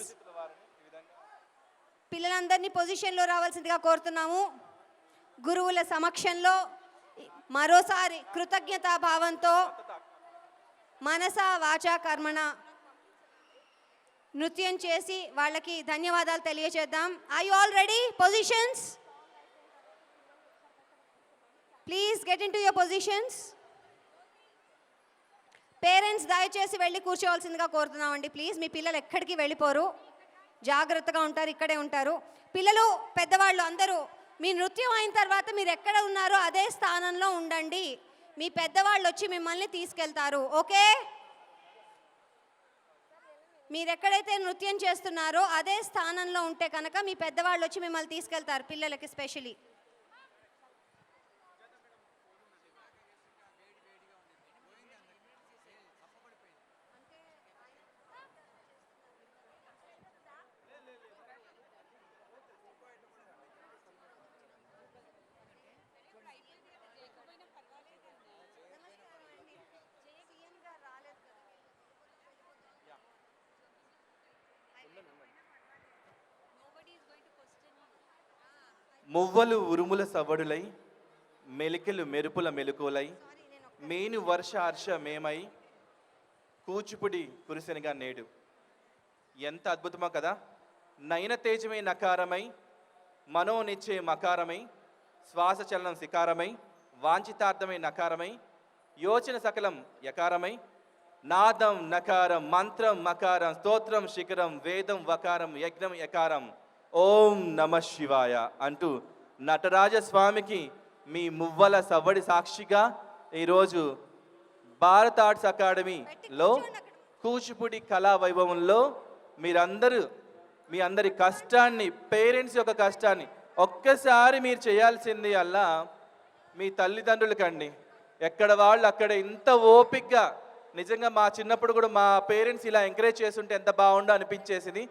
పిల్లలందరినీ పొజిషన్లో రావాల్సిందిగా కోరుతున్నాము. గురువుల సమక్షంలో మరోసారి కృతజ్ఞతా భావంతో మనస వాచా కర్మణ నృత్యం చేసి వాళ్ళకి ధన్యవాదాలు తెలియజేద్దాం. Are you all ready? Positions please get in to your positions. Parents దయచేసి వెళ్ళి కూర్చోవలసిందిగా కోరుతున్నామండి ప్లీజ్. మీ పిల్లలు ఎక్కడికి వెళ్ళిపోరు, జాగ్రత్తగా ఉంటారు, ఇక్కడే ఉంటారు. పిల్లలు పెద్దవాళ్ళు అందరూ మీ నృత్యం అయిన తర్వాత మీరు ఎక్కడ ఉన్నారో అదే స్థానంలో ఉండండి. మీ పెద్దవాళ్ళు వచ్చి మిమ్మల్ని తీసుకెళ్తారు. ఓకే, మీరు ఎక్కడైతే నృత్యం చేస్తున్నారో అదే స్థానంలో ఉంటే కనుక మీ పెద్దవాళ్ళు వచ్చి మిమ్మల్ని తీసుకెళ్తారు, పిల్లలకి స్పెషలీ. మువ్వలు ఉరుముల సవ్వడులై మెలికెలు మెరుపుల మెలుకులై మేను వర్ష హర్ష మేమై కూచిపుడి కురిసెనగా నేడు. ఎంత అద్భుతమో కదా. నయన తేజమే నకారమై మనోనిచ్చే మకారమై శ్వాస చలనం శికారమై వాంఛితార్థమై నకారమై యోచన సకలం యకారమై నాదం నకారం మంత్రం మకారం స్తోత్రం శిఖరం వేదం వకారం యజ్ఞం యకారం ఓం నమ శివాయ అంటూ నటరాజస్వామికి మీ మువ్వల సవ్వడి సాక్షిగా ఈరోజు భారత్ ఆర్ట్స్ అకాడమీలో కూచిపూడి కళా వైభవంలో మీరందరూ మీ అందరి కష్టాన్ని, పేరెంట్స్ యొక్క కష్టాన్ని ఒక్కసారి మీరు చేయాల్సింది అలా మీ తల్లిదండ్రులకండి. ఎక్కడ వాళ్ళు అక్కడ ఇంత ఓపికగా, నిజంగా మా చిన్నప్పుడు కూడా మా పేరెంట్స్ ఇలా ఎంకరేజ్ చేస్తుంటే ఎంత బాగుండో అనిపించేసింది.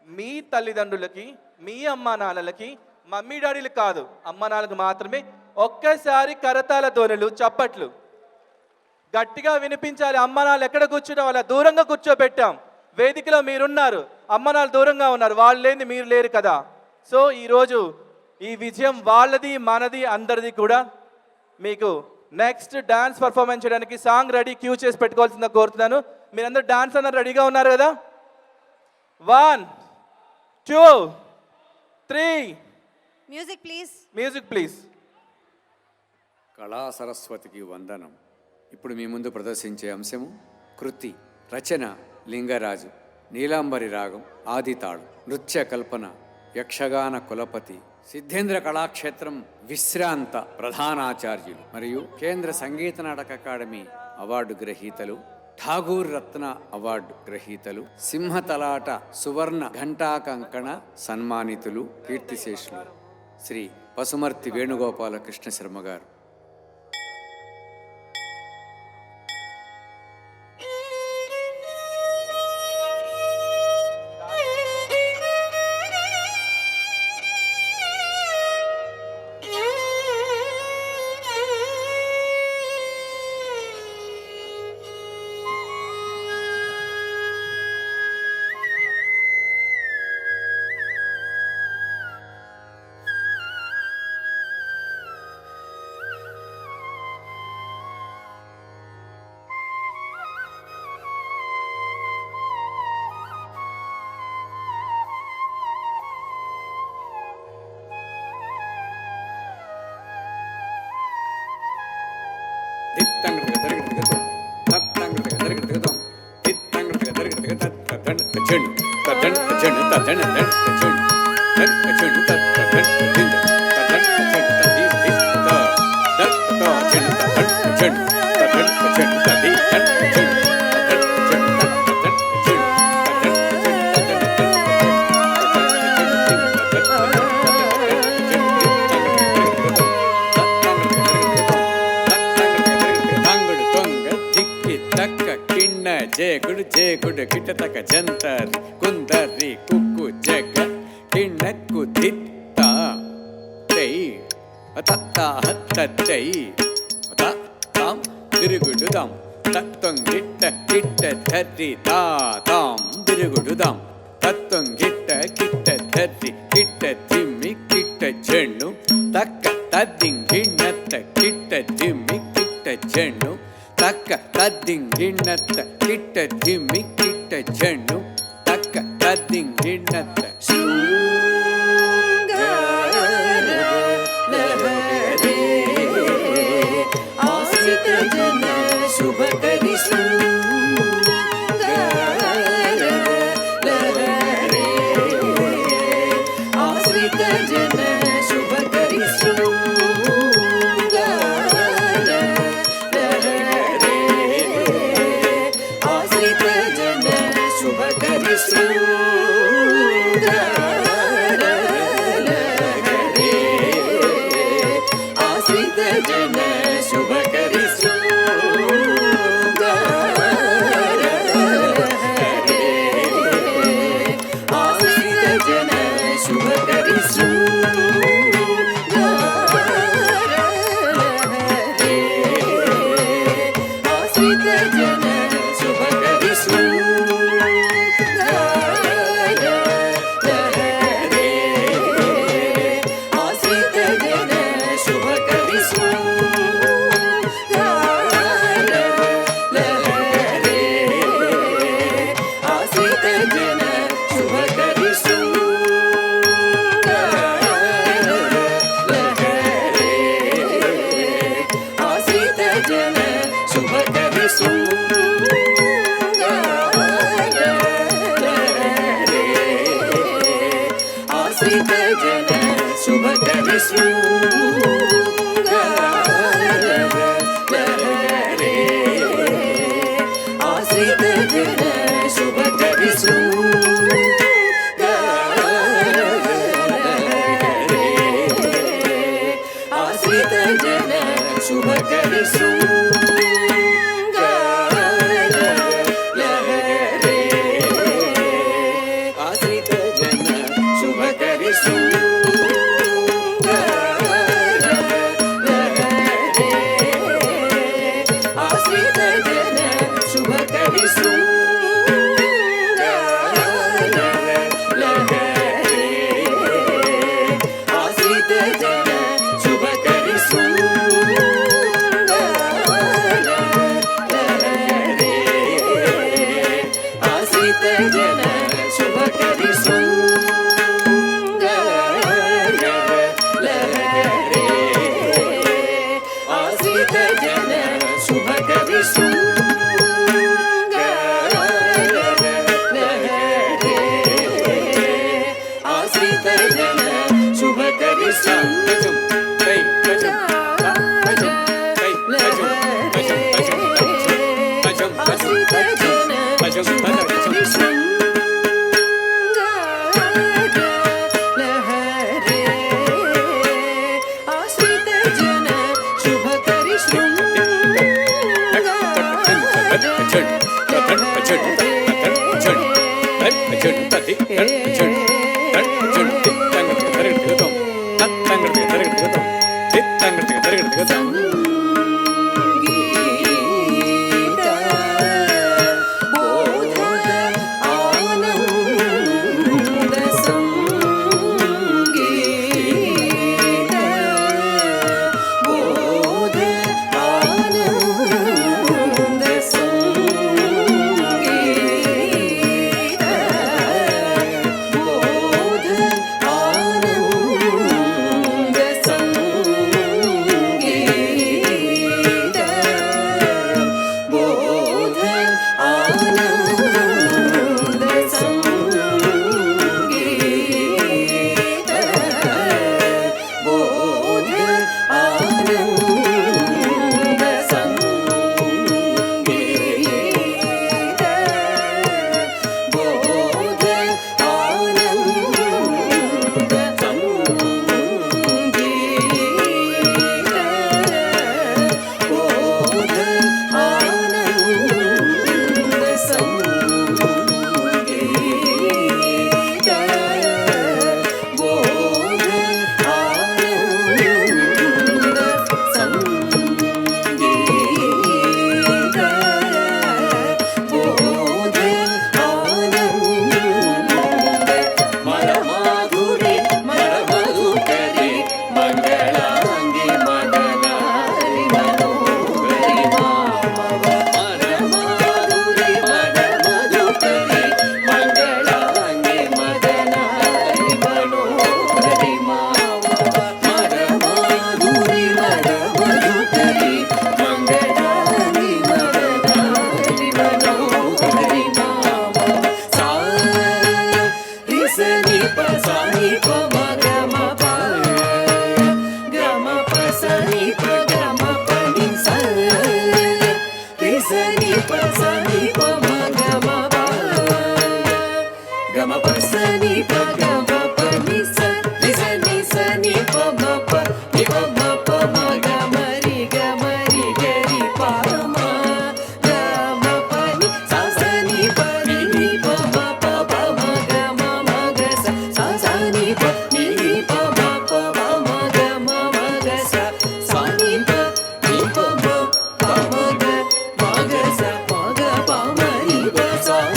మీ తల్లిదండ్రులకి, మీ అమ్మా నాన్నలకి, మమ్మీ డాడీలకు కాదు, అమ్మ నాన్నలకు మాత్రమే ఒక్కసారి కరతాల ధ్వనులు, చప్పట్లు గట్టిగా వినిపించాలి. అమ్మ నాన్నలు ఎక్కడ కూర్చున్నా వాళ్ళ దూరంగా కూర్చోబెట్టాం. వేదికలో మీరున్నారు, అమ్మ నాన్నలు దూరంగా ఉన్నారు, వాళ్ళు లేని మీరు లేరు కదా. సో ఈరోజు ఈ విజయం వాళ్ళది, మనది, అందరిది కూడా. మీకు నెక్స్ట్ డాన్స్ పర్ఫార్మెన్స్ చేయడానికి సాంగ్ రెడీ క్యూ చేసి పెట్టుకోవాల్సిందిగా కోరుతున్నాను. మీరందరూ డాన్స్ అన్నారు, రెడీగా ఉన్నారు కదా? 1 2 3 మ్యూజిక్ ప్లీజ్. Music please. కళా సరస్వతికి వందనం. ఇప్పుడు మీ ముందు ప్రదర్శించే అంశము కృతి. రచన లింగరాజు. నీలాంబరి రాగం ఆదితాళం. నృత్య కల్పన యక్షగాన కులపతి, సిద్ధేంద్ర కళాక్షేత్రం విశ్రాంత ప్రధానాచార్యులు మరియు కేంద్ర సంగీత నాటక అకాడమీ అవార్డు గ్రహీతలు, ఠాగూర్ రత్న అవార్డు గ్రహీతలు, సింహతలాట సువర్ణ ఘంటాకంకణ సన్మానితులు, కీర్తిశేషులు శ్రీ పసుమర్తి వేణుగోపాల కృష్ణ శర్మ గారు. జేగుడు జేగుడు కిటతక జంతరి కుందరి కుక్కు జగ కిన్నక్కు దిత్త తై తత్త హత్త తై తాం తిరుగుడుదాం తత్వం గిట్ట కిట్ట ధరి తాం తిరుగుడుదాం తత్వం గిట్ట కిట్ట ధరి కిట్ట తిమ్మి కిట్ట చెన్ను తక్క తద్దింగిన్నత్త కిట్ట తిమ్మి కిట్ట చెన్ను తక్క తద్దింగిన్నత్త కిట్ట తిమ్మి కిట్ట చెన్ను తక్క తద్దింగిన్నత్త శుభకరి Oh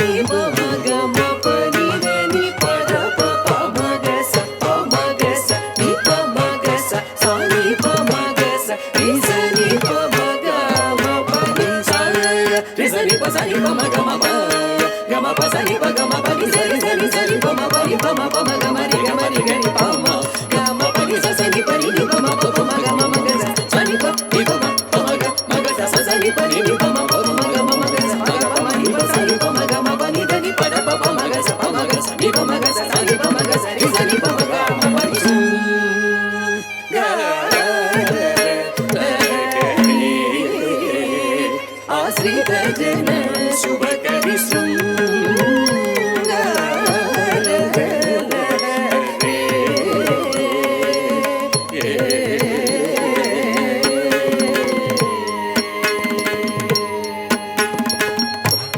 ని ప మగ మ పని ని పద ప ప మగ స ప మగ స ని ప మగ స సా ని ప మగ స ని స ని ప మగ మ పని సా రి స ని ప స ని ప మగ మ ప గ మ ప స ని ప గ మ ప ని స రి స ని స ని ప మ ప ని ప మ ప మ గ మ రి గ మ రి గ ని ప మ గ మ ప ని స స ని ప ని ని ప మ ప ప మ గ మ మ గ స స ని ప ని ప మ ప మ గ మ గ స స స ని ప ని ని ప మ ప మ గ మ మ గ స మ గ ప మ ని ప స ని ప మ గ మ ప ని ద ని ప ద ప ప మ గ స ప మ గ స ని ప మ గ స స ని ప మ గ స రి స ని ప మ గ మ ప ని స గ ఆశ్రిత జన శుభకరి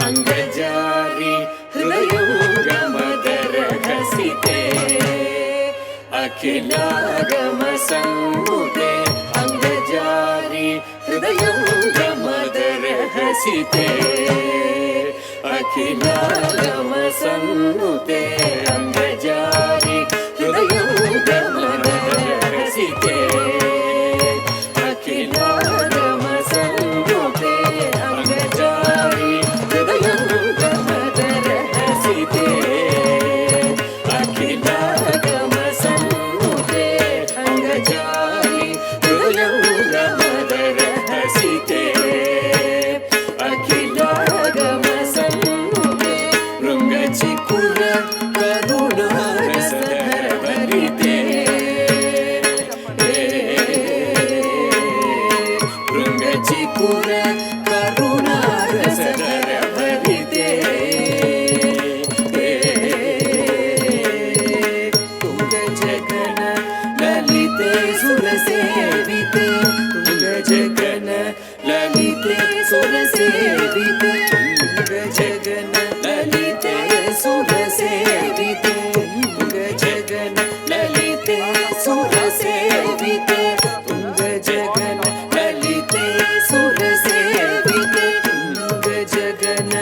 అంగజారి హృదయం గమదర హసితే అఖిలాగమ సమ్ముతే అంగజారి హృదయం గమదర హసితే అఖిలాగమ సమ్ముతే అంగజారి హృదయం గమదర హసితే అఖిలాగమ సమ్ముతే అంగజారి హృదయం గమదర హసితే అఖిలాగమ సమ్ముతే అంగజారి హృదయం గమదర హసితే అఖిలాగమ సమ్ముతే రుంగచికుర కరుణారసధర భరితే ృంగచికుర కరుణారసధర భరితే తుంగ జగన లలితే సురసేవితే తుంగ జగన లలితే సురసేవితే తుంగ జగన లలితే సురసేవితే తుంగ జగన లలితే సురసేవితే తుంగ జగన లలితే సురసేవితే తుంగ జగన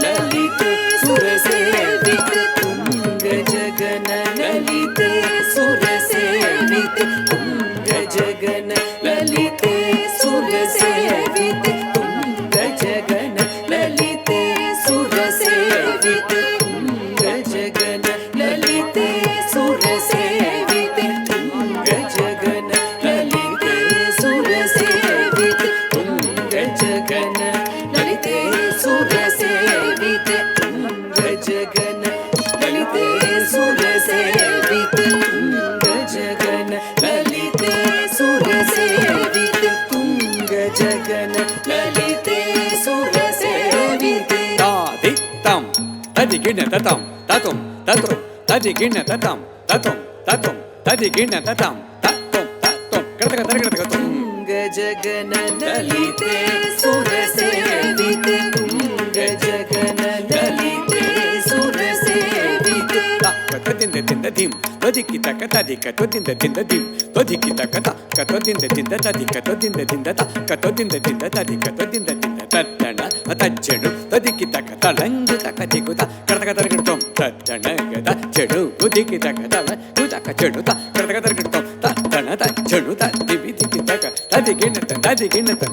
లలితే సురసేవితే తుంగ జగన లలితే సురసేవితే తుంగ జగన లలితే సురసేవితే తుంగ జగన లలితే సురసేవితే తుంగ జగన లలితే సురసేవితే తుంగ జగన లలితే సురసేవితే తుంగ జగన లలితే సురసేవితే తుంగ జగన లలితే సురసేవితే తుంగ జగన లలితే సురసేవితే తుంగ జగన లలితే సురసేవితే తాది తం తది గిణ తతం తతం తతం తది గిణ తతం తతం తతం తది గిణ తతం తతం తతం కడతక తరగడతక తం తుంగ జగన లలితే సురసేవితే తుంగ జగన లలితే సురసేవితే తక్క తదింద తింద దిం తదికి తక్క తదిక తదింద తింద దిం తదికి తక్క తక్క తదింద తింద తదిక తదింద తింద తక్క తదింద తింద తదిక తదింద తింద తద్దణ తజ్జడు తదికి తక్క తలంగు తక్క దిగుత కడతక తరగడతాం తద్దణ గద చెడు ఉదికి తక్క తల ఉదక చెడు కడతక తరగడతాం తద్దణ తజ్జడు తదివి దికి తక్క తదిగిణ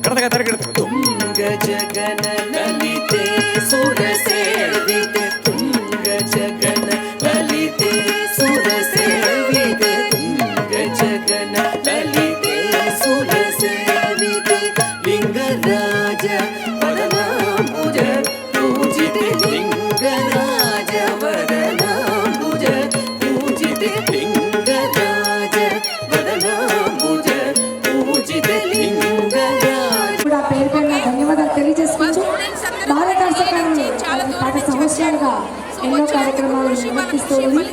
కడతక తరగడతాం తుంగ జగన లలితే సురసేవితే తుంగ జగన లలితే సురసేవితే తుంగ జగన లలితే సురసేవితే లింగరాజ వదనాంబుజ పూజితే లింగరాజ వదనాంబుజ పూజితే లింగరాజ వదనాంబుజ పూజితే లింగరాజ కూడా పేరు పేరున ధన్యవాదాలు తెలియజేసుకుంటూ భారత సర్కారు గత సంవత్సరాలుగా ఎన్నో కార్యక్రమాలు నిర్వర్తిస్తూ ఉంది.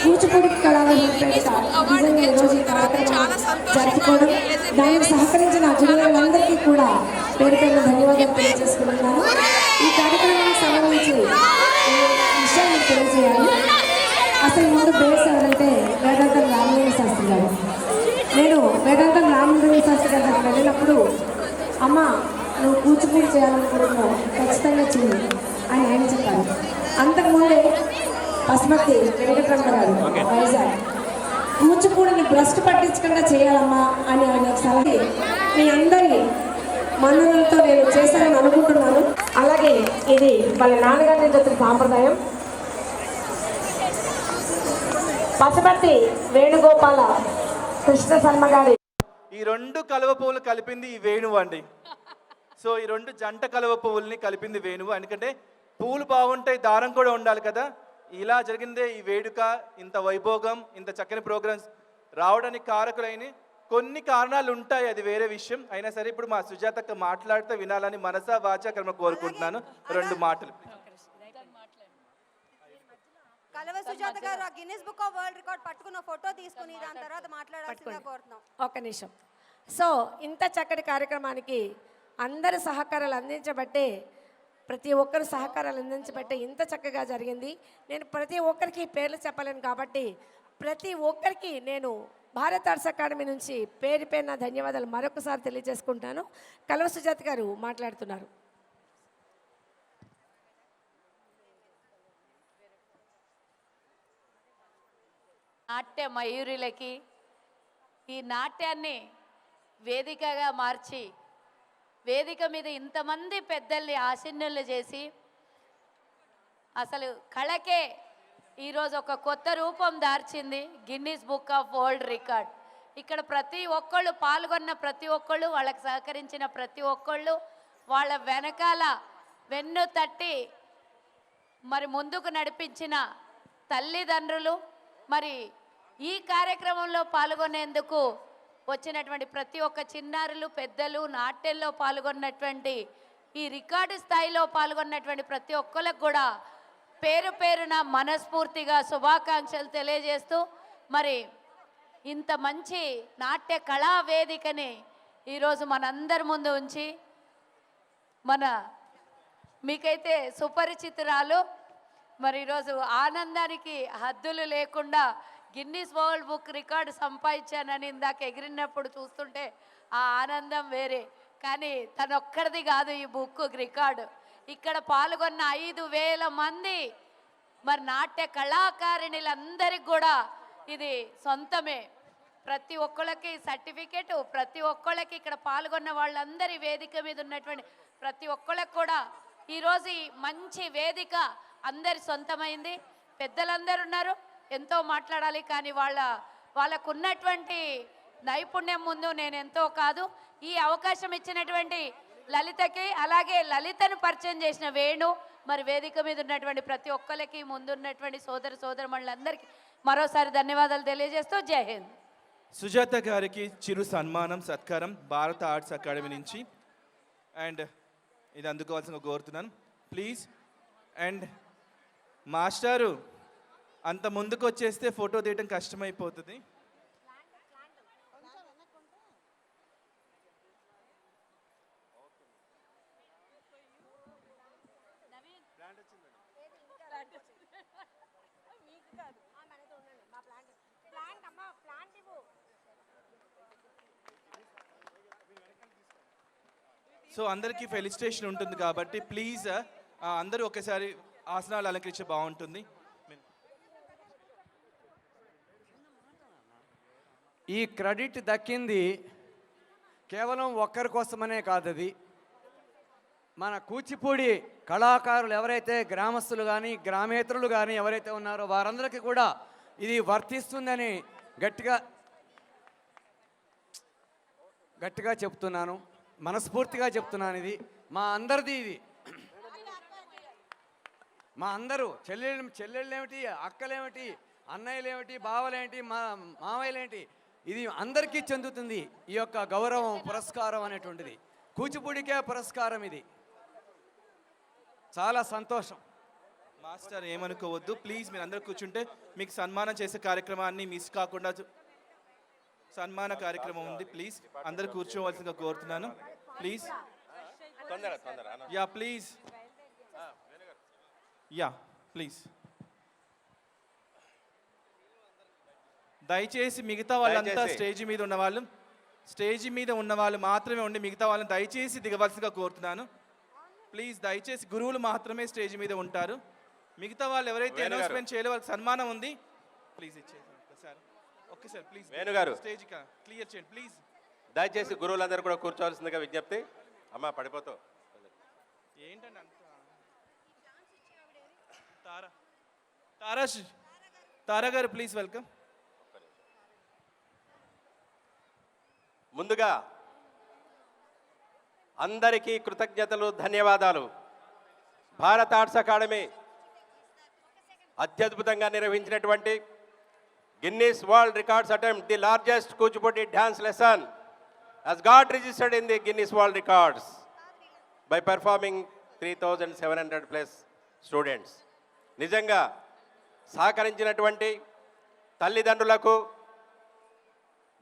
కూచిపూడి కళాకారుల పేరిట నిజంగా ఈరోజు ఈ కార్యక్రమం జరుపుకోవడం దానికి సహకరించిన గురువులందరికీ కూడా పేరు పేరున ధన్యవాదాలు తెలియజేసుకుంటున్నాను. ఈ కార్యక్రమానికి సంబంధించి విషయాన్ని తెలియజేయాలి. అసలు ముందు బేస్ ఎవరంటే వేదాంతం రామలింగ శాస్త్రి గారు. నేను వేదాంతం రామలింగ శాస్త్రి గారి దగ్గర వెళ్ళినప్పుడు నువ్వు కూచిపూడి చేయాలనుకుంటున్నావు ఖచ్చితంగా చెయ్యి అని ఆయన చెప్పారు. పసుమతి వెంకటరమణ గారు వైజాగ్. కూచిపూడిని భ్రష్టు పట్టించకుండా చేయాలమ్మా అని ఆయన సలహా మీ అందరి మన్ననలతో నేను చేశానని అనుకుంటున్నాను. అలాగే ఇది వాళ్ళ నాన్నగారి నుంచి వచ్చిన సాంప్రదాయం. పసుమతి వేణుగోపాల కృష్ణ శర్మ గారి ఈ రెండు కలువ పువ్వులు కలిపింది ఈ వేణువు అండి. సో ఈ రెండు జంట కలువ పువ్వుల్ని కలిపింది వేణువు. ఎందుకంటే పువ్వులు బాగుంటాయి, దారం కూడా ఉండాలి కదా. ఇలా జరిగిందే ఈ వేడుక, ఇంత వైభోగం, ఇంత చక్కని ప్రోగ్రామ్స్ రావడానికి కారకులైన కొన్ని కారణాలు ఉంటాయి, అది వేరే విషయం. అయినా సరే ఇప్పుడు మా సుజాతక్క మాట్లాడితే వినాలని మనసా వాచా కర్మ కోరుకుంటున్నాను. 2 మాటలు. కలవ సుజాత గారు Guinness book of world record పట్టుకున్న ఫోటో తీసుకుని దాని తర్వాత మాట్లాడాల్సిందిగా కోరుతున్నాం. ఒక నిమిషం. సో ఇంత చక్కటి కార్యక్రమానికి అందరి సహకారాలు అందించబట్టే, ప్రతి ఒక్కరు సహకారాలు అందించబట్టే ఇంత చక్కగా జరిగింది. నేను ప్రతి ఒక్కరికి పేర్లు చెప్పలేను కాబట్టి ప్రతి ఒక్కరికి నేను భారత్ ఆర్ట్స్ అకాడమీ నుంచి పేరు పేరున ధన్యవాదాలు మరొకసారి తెలియజేసుకుంటాను. కలవ సుజాత గారు మాట్లాడుతున్నారు. నాట్య మయూరులకి ఈ నాట్యాన్ని వేదికగా మార్చి వేదిక మీద ఇంతమంది పెద్దల్ని ఆశీనులు చేసి అసలు కళకే ఈరోజు ఒక కొత్త రూపం దార్చింది Guinness book of world record. ఇక్కడ ప్రతి ఒక్కళ్ళు పాల్గొన్న ప్రతి ఒక్కళ్ళు, వాళ్ళకి సహకరించిన ప్రతి ఒక్కళ్ళు, వాళ్ళ వెనకాల వెన్ను తట్టి మరి ముందుకు నడిపించిన తల్లిదండ్రులు, మరి ఈ కార్యక్రమంలో పాల్గొనేందుకు వచ్చినటువంటి ప్రతి ఒక్క చిన్నారులు, పెద్దలు, నాట్యంలో పాల్గొన్నటువంటి ఈ రికార్డు స్థాయిలో పాల్గొన్నటువంటి ప్రతి ఒక్కరికి కూడా పేరు పేరున మనస్ఫూర్తిగా శుభాకాంక్షలు తెలియజేస్తూ, మరి ఇంత మంచి నాట్య కళా వేదికని ఈరోజు మనందరి ముందు ఉంచి మీకైతే సుపరిచితురాలు, మరి ఈరోజు ఆనందానికి హద్దులు లేకుండా గిన్నిస్ వరల్డ్ బుక్ రికార్డు సంపాదించానని ఇందాక ఎగిరినప్పుడు చూస్తుంటే ఆ ఆనందం వేరే. కానీ తనొక్కడిది కాదు ఈ బుక్ రికార్డు. ఇక్కడ పాల్గొన్న 5,000 మంది మరి నాట్య కళాకారిణులందరికీ కూడా ఇది సొంతమే. ప్రతి ఒక్కళ్ళకి సర్టిఫికేట్, ప్రతి ఒక్కళ్ళకి ఇక్కడ పాల్గొన్న వాళ్ళందరి వేదిక మీద ఉన్నటువంటి ప్రతి ఒక్కళ్ళకి కూడా ఈరోజు ఈ మంచి వేదిక అందరి సొంతమైంది. పెద్దలందరూ ఉన్నారు, ఎంతో మాట్లాడాలి, కానీ వాళ్ళకు ఉన్నటువంటి నైపుణ్యం ముందు నేను ఎంతో కాదు. ఈ అవకాశం ఇచ్చినటువంటి లలితకి, అలాగే లలితను పరిచయం చేసిన వేణు, మరి వేదిక మీద ఉన్నటువంటి ప్రతి ఒక్కరికి, ముందున్నటువంటి సోదరమణులందరికీ మరోసారి ధన్యవాదాలు తెలియజేస్తూ జై హింద్. సుజాత గారికి చిరు సన్మానం సత్కారం భారత ఆర్ట్స్ అకాడమీ నుంచి. అండ్ ఇది అందుకోవాల్సిన కోరుతున్నాను ప్లీజ్. అండ్ మాస్టారు అంత ముందుకు వచ్చేస్తే ఫోటో తీయడం కష్టమైపోతుంది. సో అందరికీ ఫెలిసిటేషన్ ఉంటుంది కాబట్టి ప్లీజ్ అందరూ ఒకసారి ఆసనాలు అలంకరించే బాగుంటుంది. ఈ క్రెడిట్ దక్కింది కేవలం ఒక్కరి కోసమనే కాదు, అది మన కూచిపూడి కళాకారులు ఎవరైతే గ్రామస్తులు కానీ గ్రామేతరులు కానీ ఎవరైతే ఉన్నారో వారందరికీ కూడా ఇది వర్తిస్తుందని గట్టిగా చెప్తున్నాను, మనస్ఫూర్తిగా చెప్తున్నాను. ఇది మా అందరిది, ఇది మా అందరూ చెల్లెళ్ళేమిటి, అక్కలేమిటి, అన్నయ్యలేమిటి, బావలేంటి, మామయ్యలేంటి, ఇది అందరికీ చెందుతుంది. ఈ యొక్క గౌరవం, పురస్కారం అనేటువంటిది కూచిపూడికే పురస్కారం. ఇది చాలా సంతోషం. మాస్టర్ ఏమనుకోవద్దు ప్లీజ్, మీరు అందరూ కూర్చుంటే మీకు సన్మానం చేసే కార్యక్రమాన్ని మిస్ కాకుండా సన్మాన కార్యక్రమం ఉంది. ప్లీజ్ అందరూ కూర్చోవలసిందిగా కోరుతున్నాను. Please yeah please yeah please దయచేసి మిగతా వాళ్ళంతా స్టేజ్ మీద ఉన్న వాళ్ళు మాత్రమే ఉండి మిగతా వాళ్ళని దయచేసి దిగవలసిగా కోరుతున్నాను. ప్లీజ్ దయచేసి గురువులు మాత్రమే స్టేజ్ మీద ఉంటారు. మిగతా వాళ్ళు ఎవరైతే వేణు గారు. అనౌన్స్మెంట్ చేయలే వాళ్ళకి సన్మానం ఉంది. ప్లీజ్ ఇచ్చేసి ఒక్కసారి ప్లీజ్ వేణు గారు. స్టేజ్ క్లియర్ చేయండి ప్లీజ్. దయచేసి గురువులందరూ కూడా కూర్చోవలసిందిగా విజ్ఞప్తి. అమ్మా పడిపోతావు. ఏంటండి అంత తారా తారా గారు ప్లీజ్ వెల్కమ్. ముందుగా అందరికీ కృతజ్ఞతలు, ధన్యవాదాలు. భారత ఆర్ట్స్ అకాడమీ అత్యద్భుతంగా నిర్వహించినటువంటి Guinness world records attempt the largest Kuchipudi dance lesson has got registered in the Guinness World Records by performing 3,700 plus students. నిజంగా సహకరించినటువంటి తల్లిదండ్రులకు,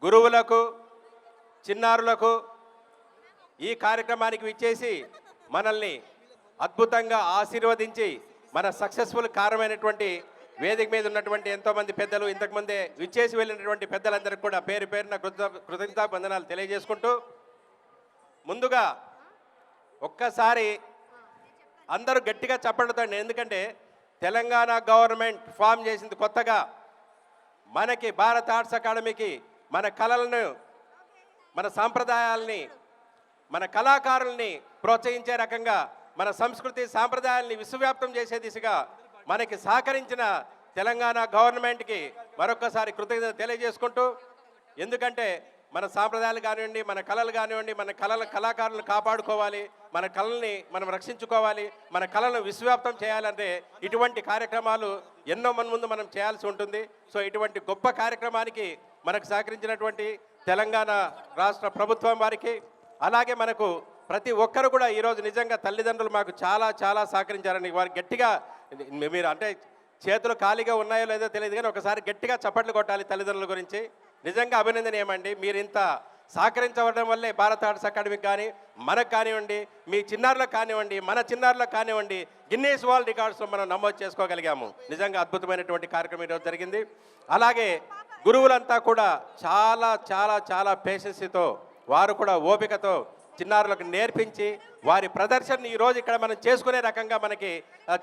గురువులకు, చిన్నారులకు, ఈ కార్యక్రమానికి విచ్చేసి మనల్ని అద్భుతంగా ఆశీర్వదించి మన సక్సెస్ఫుల్ కారణమైనటువంటి వేదిక మీద ఉన్నటువంటి ఎంతోమంది పెద్దలు, ఇంతకుముందే విచ్చేసి వెళ్ళినటువంటి పెద్దలందరికీ కూడా పేరు పేరున కృతజ్ఞతా వందనాలు తెలియజేసుకుంటూ, ముందుగా ఒక్కసారి అందరూ గట్టిగా చప్పట్లతో, ఎందుకంటే తెలంగాణ గవర్నమెంట్ ఫామ్ చేసింది కొత్తగా. మనకి భారత ఆర్ట్స్ అకాడమీకి మన కళలను, మన సాంప్రదాయాల్ని, మన కళాకారుల్ని ప్రోత్సహించే రకంగా మన సంస్కృతి సాంప్రదాయాల్ని విశ్వవ్యాప్తం చేసే దిశగా మనకి సహకరించిన తెలంగాణ గవర్నమెంట్కి మరొకసారి కృతజ్ఞత తెలియజేసుకుంటూ, ఎందుకంటే మన సాంప్రదాయాలు కానివ్వండి, మన కళలు కానివ్వండి, మన కళాకారులను కాపాడుకోవాలి, మన కళల్ని మనం రక్షించుకోవాలి, మన కళలను విశ్వవ్యాప్తం చేయాలంటే ఇటువంటి కార్యక్రమాలు ఎన్నో ముందు మనం చేయాల్సి ఉంటుంది. సో ఇటువంటి గొప్ప కార్యక్రమానికి మనకు సహకరించినటువంటి తెలంగాణ రాష్ట్ర ప్రభుత్వం వారికి, అలాగే మనకు ప్రతి ఒక్కరు కూడా ఈరోజు నిజంగా తల్లిదండ్రులు మాకు చాలా చాలా సహకరించారని వారు గట్టిగా, మీరు అంటే చేతులు ఖాళీగా ఉన్నాయో లేదో తెలియదు కానీ ఒకసారి గట్టిగా చప్పట్లు కొట్టాలి తల్లిదండ్రుల గురించి. నిజంగా అభినందనీయమండి. మీరు ఇంత సహకరించడం వల్లే భారత ఆర్ట్స్ అకాడమీకి కానీ, మనకు కానివ్వండి, మీ చిన్నారులకు కానివ్వండి, మన చిన్నారులకు కానివ్వండి, గిన్నీస్ వరల్డ్ రికార్డ్స్లో మనం నమోదు చేసుకోగలిగాము. నిజంగా అద్భుతమైనటువంటి కార్యక్రమం ఈరోజు జరిగింది. అలాగే గురువులంతా కూడా చాలా చాలా చాలా పేషెన్సీతో, వారు కూడా ఓపికతో చిన్నారులకు నేర్పించి వారి ప్రదర్శనని ఈరోజు ఇక్కడ మనం చేసుకునే రకంగా మనకి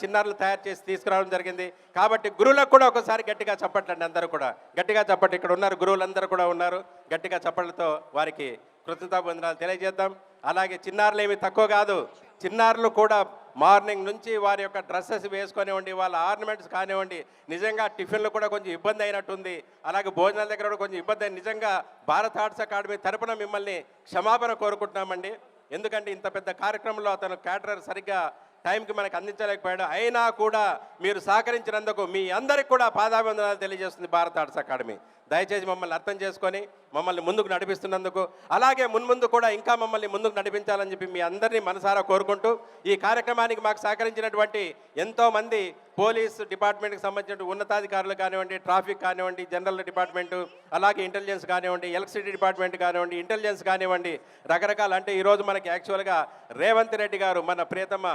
చిన్నారులు తయారు చేసి తీసుకురావడం జరిగింది. కాబట్టి గురువులకు కూడా ఒకసారి గట్టిగా చప్పట్లండి. అందరూ కూడా గట్టిగా చప్పట్లు. ఇక్కడ ఉన్నారు గురువులందరూ కూడా ఉన్నారు. గట్టిగా చప్పట్లతో వారికి కృతజ్ఞతావందనాలు తెలియజేద్దాం. అలాగే చిన్నారులు ఏమి తక్కువ కాదు. చిన్నారులు కూడా మార్నింగ్ నుంచి వారి యొక్క డ్రెస్సెస్ వేసుకొనివ్వండి, వాళ్ళ ఆర్నమెంట్స్ కానివ్వండి, నిజంగా టిఫిన్లు కూడా కొంచెం ఇబ్బంది అయినట్టుంది. అలాగే భోజనాల దగ్గర కూడా కొంచెం ఇబ్బంది అయింది. నిజంగా భారత ఆర్ట్స్ అకాడమీ తరపున మిమ్మల్ని క్షమాపణ కోరుకుంటున్నామండి. ఎందుకంటే ఇంత పెద్ద కార్యక్రమంలో అతను క్యాటరర్ సరిగ్గా టైంకి మనకు అందించలేకపోయాడు. అయినా కూడా మీరు సహకరించినందుకు మీ అందరికి కూడా పాదాభివందనాలు తెలియజేస్తుంది భారత ఆర్ట్స్ అకాడమీ. దయచేసి మమ్మల్ని అర్థం చేసుకొని మమ్మల్ని ముందుకు నడిపిస్తున్నందుకు, అలాగే మున్ముందు కూడా ఇంకా మమ్మల్ని ముందుకు నడిపించాలని చెప్పి మీ అందరినీ మనసారా కోరుకుంటూ, ఈ కార్యక్రమానికి మాకు సహకరించినటువంటి ఎంతోమంది పోలీస్ డిపార్ట్మెంట్కి సంబంధించిన ఉన్నతాధికారులు కానివ్వండి, ట్రాఫిక్ కానివ్వండి, జనరల్ డిపార్ట్మెంటు, అలాగే ఇంటెలిజెన్స్ కానివ్వండి, ఎలక్ట్రిసిటీ డిపార్ట్మెంట్ కానివ్వండి, ఇంటెలిజెన్స్ కానివ్వండి, రకరకాల, అంటే ఈరోజు మనకి యాక్చువల్గా రేవంత్ రెడ్డి గారు మన ప్రియతమ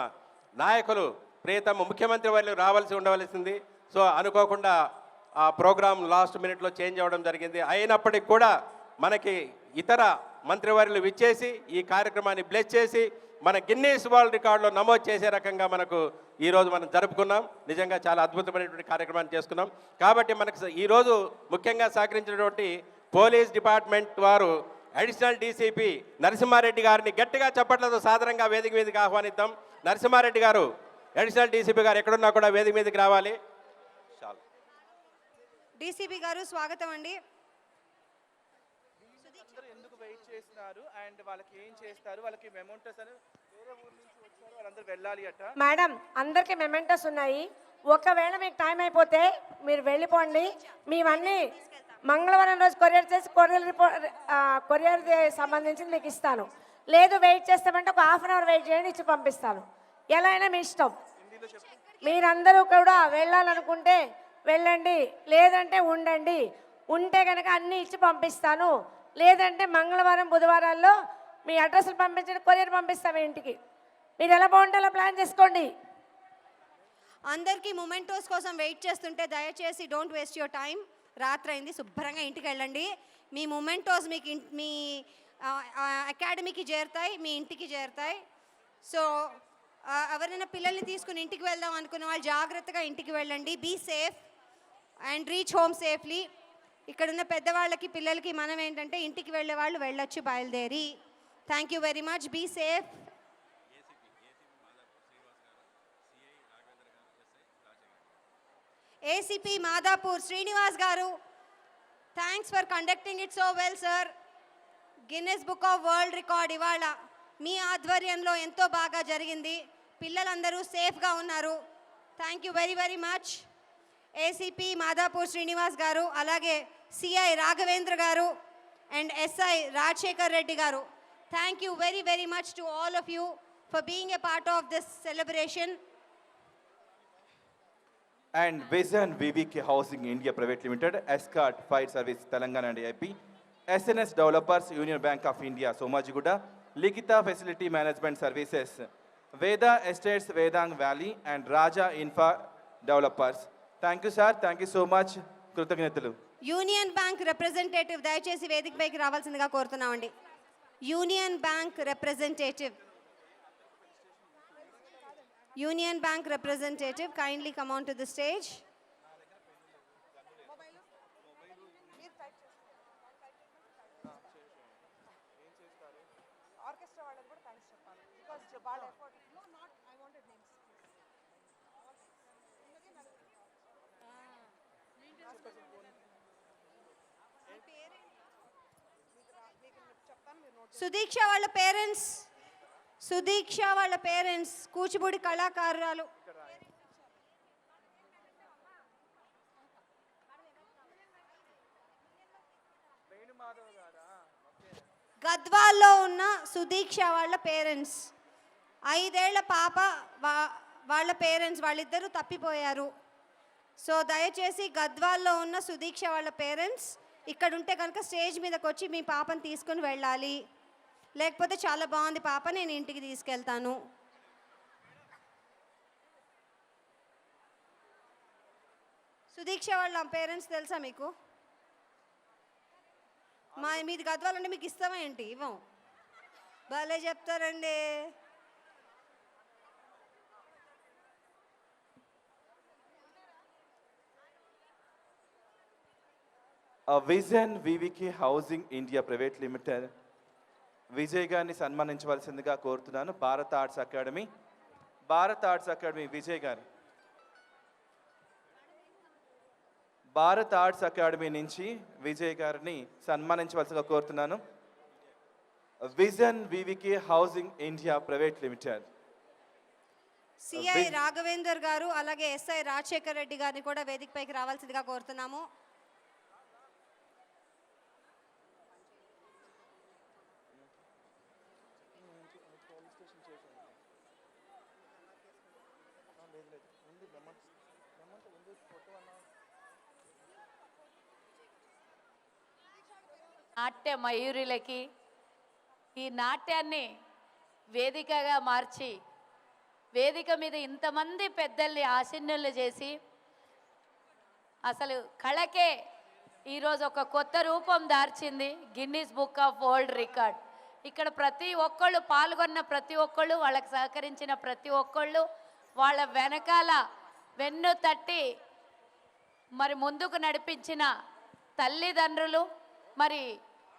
నాయకులు, ప్రియతమ ముఖ్యమంత్రి వాళ్ళు రావాల్సి ఉండవలసింది. సో అనుకోకుండా ఆ ప్రోగ్రాం లాస్ట్ మినిట్లో చేంజ్ అవ్వడం జరిగింది. అయినప్పటికీ కూడా మనకి ఇతర మంత్రివర్యులు విచ్చేసి ఈ కార్యక్రమాన్ని బ్లెస్ చేసి మన గిన్నీస్ వరల్డ్ రికార్డులో నమోదు చేసే రకంగా మనకు ఈరోజు మనం జరుపుకున్నాం. నిజంగా చాలా అద్భుతమైనటువంటి కార్యక్రమాన్ని చేసుకున్నాం. కాబట్టి మనకు ఈరోజు ముఖ్యంగా సహకరించినటువంటి పోలీస్ డిపార్ట్మెంట్ వారు అడిషనల్ డీసీపీ నరసింహారెడ్డి గారిని గట్టిగా చప్పట్లతో సాధారణంగా వేదిక మీదకి ఆహ్వానిద్దాం. నరసింహారెడ్డి గారు, అడిషనల్ డీసీపీ గారు ఎక్కడున్నా కూడా వేదిక మీదకి రావాలి. డీసీపీ గారు స్వాగతం అండి. ఎందుకు వెయిట్ చేస్తున్నారు అండ్ వాళ్ళకి ఏం చేస్తారు, వాళ్ళకి మెమోంటోస్ అని వేరే ఊరు నుంచి వచ్చారు, వాళ్ళందరూ వెళ్ళాలి అట. మేడం, అందరికీ మెమెంటోస్ ఉన్నాయి. ఒకవేళ మీకు టైం అయిపోతే మీరు వెళ్ళిపోండి. మేమన్నీ మంగళవారం రోజు కొరియర్ చేసి కొరియర్ సంబంధించి మీకు ఇస్తాను. లేదు వెయిట్ చేస్తామంటే ఒక హాఫ్ అన్ అవర్ వెయిట్ చేయండి, ఇచ్చి పంపిస్తాను. ఎలా అయినా మీ ఇష్టం. మీరందరూ కూడా వెళ్ళాలనుకుంటే వెళ్ళండి, లేదంటే ఉండండి. ఉంటే కనుక అన్నీ ఇచ్చి పంపిస్తాను. లేదంటే మంగళవారం బుధవారాల్లో మీ అడ్రస్లు పంపించండి, కొరియర్ పంపిస్తాము ఇంటికి. మీరు ఎలా బాగుంటారో ప్లాన్ చేసుకోండి. అందరికీ మొమెంటోస్ కోసం వెయిట్ చేస్తుంటే దయచేసి డోంట్ వేస్ట్ యువర్ టైం. రాత్రి అయింది, శుభ్రంగా ఇంటికి వెళ్ళండి. మీ మొమెంటోస్ మీకు మీ అకాడమీకి చేరుతాయి, మీ ఇంటికి చేరుతాయి. సో ఎవరైనా పిల్లల్ని తీసుకుని ఇంటికి వెళ్దాం అనుకున్న వాళ్ళు జాగ్రత్తగా ఇంటికి వెళ్ళండి. Be safe and reach home safely. ఇక్కడున్న పెద్దవాళ్ళకి పిల్లలకి మనం ఏంటంటే ఇంటికి వెళ్ళే వాళ్ళు వెళ్ళొచ్చు బయలుదేరి. Thank you very much. Be safe. ACP Madhapur Srinivas garu, thanks for conducting it so well sir. Guinness book of world record ఇవాళ మీ ఆధ్వర్యంలో ఎంతో బాగా జరిగింది. పిల్లలందరూ సేఫ్గా ఉన్నారు. Thank you very very much ACP Madhapur Srinivas garu, అలాగే సిఐ రాఘవేంద్ర గారు అండ్ ఎస్ఐ రాజశేఖర్ రెడ్డి గారు. Thank you very very much to all of you for being a part of this celebration. And Vision VVK Housing India Private Limited, Escort Fire Service Telangana and AP, SNS Developers, Union Bank of India, Somajiguda, Likita Facility Management Services, Veda Estates, Vedang Valley, and Raja Infra Developers. Thank you, sir. Thank you so much. కృతజ్ఞతలు. Union bank representative దయచేసి వేదికపైకి రావాల్సిందిగా కోరుతున్నామండి. Union bank representative, Union Bank representative, kindly come on to the stage. Sudiksha వాళ్ళ parents Kuchipudi కళాకారురాలు. గద్వాల్లో ఉన్న సుదీక్ష వాళ్ళ parents, 5 ఏళ్ల పాప వాళ్ళ పేరెంట్స్, వాళ్ళిద్దరూ తప్పిపోయారు. సో దయచేసి గద్వాల్లో ఉన్న సుదీక్ష వాళ్ళ పేరెంట్స్ ఇక్కడ ఉంటే కనుక స్టేజ్ మీదకి వచ్చి మీ పాపను తీసుకుని వెళ్ళాలి. లేకపోతే చాలా బాగుంది పాప, నేను ఇంటికి తీసుకెళ్తాను. సుదీక్ష వాళ్ళ పేరెంట్స్ తెలుసా మీకు? మీది గద్వాలంటే మీకు ఇస్తామా ఏంటి? ఇవ్వం. భలే చెప్తారండి. Vision VVK housing India private limited Vijay గారిని సన్మానించవలసిందిగా కోరుతున్నాను. భారత్ ఆర్ట్స్ అకాడమీ విజయ్ గారు. భారత్ ఆర్ట్స్ అకాడమీ నుంచి విజయ్ గారిని సన్మానించవలసిందిగా కోరుతున్నాను. Vision VVK housing India private limited. CI Raghavender గారు అలాగే ఎస్ఐ రాజశేఖర్ రెడ్డి గారిని కూడా వేదికపైకి రావాల్సిందిగా కోరుతున్నాము. నాట్య మయూరులకి ఈ నాట్యాన్ని వేదికగా మార్చి వేదిక మీద ఇంతమంది పెద్దల్ని ఆసీనులు చేసి అసలు కళకే ఈరోజు ఒక కొత్త రూపం దార్చింది Guinness book of world record. ఇక్కడ ప్రతి ఒక్కళ్ళు పాల్గొన్న ప్రతి ఒక్కళ్ళు, వాళ్ళకి సహకరించిన ప్రతి ఒక్కళ్ళు, వాళ్ళ వెనకాల వెన్ను తట్టి మరి ముందుకు నడిపించిన తల్లిదండ్రులు, మరి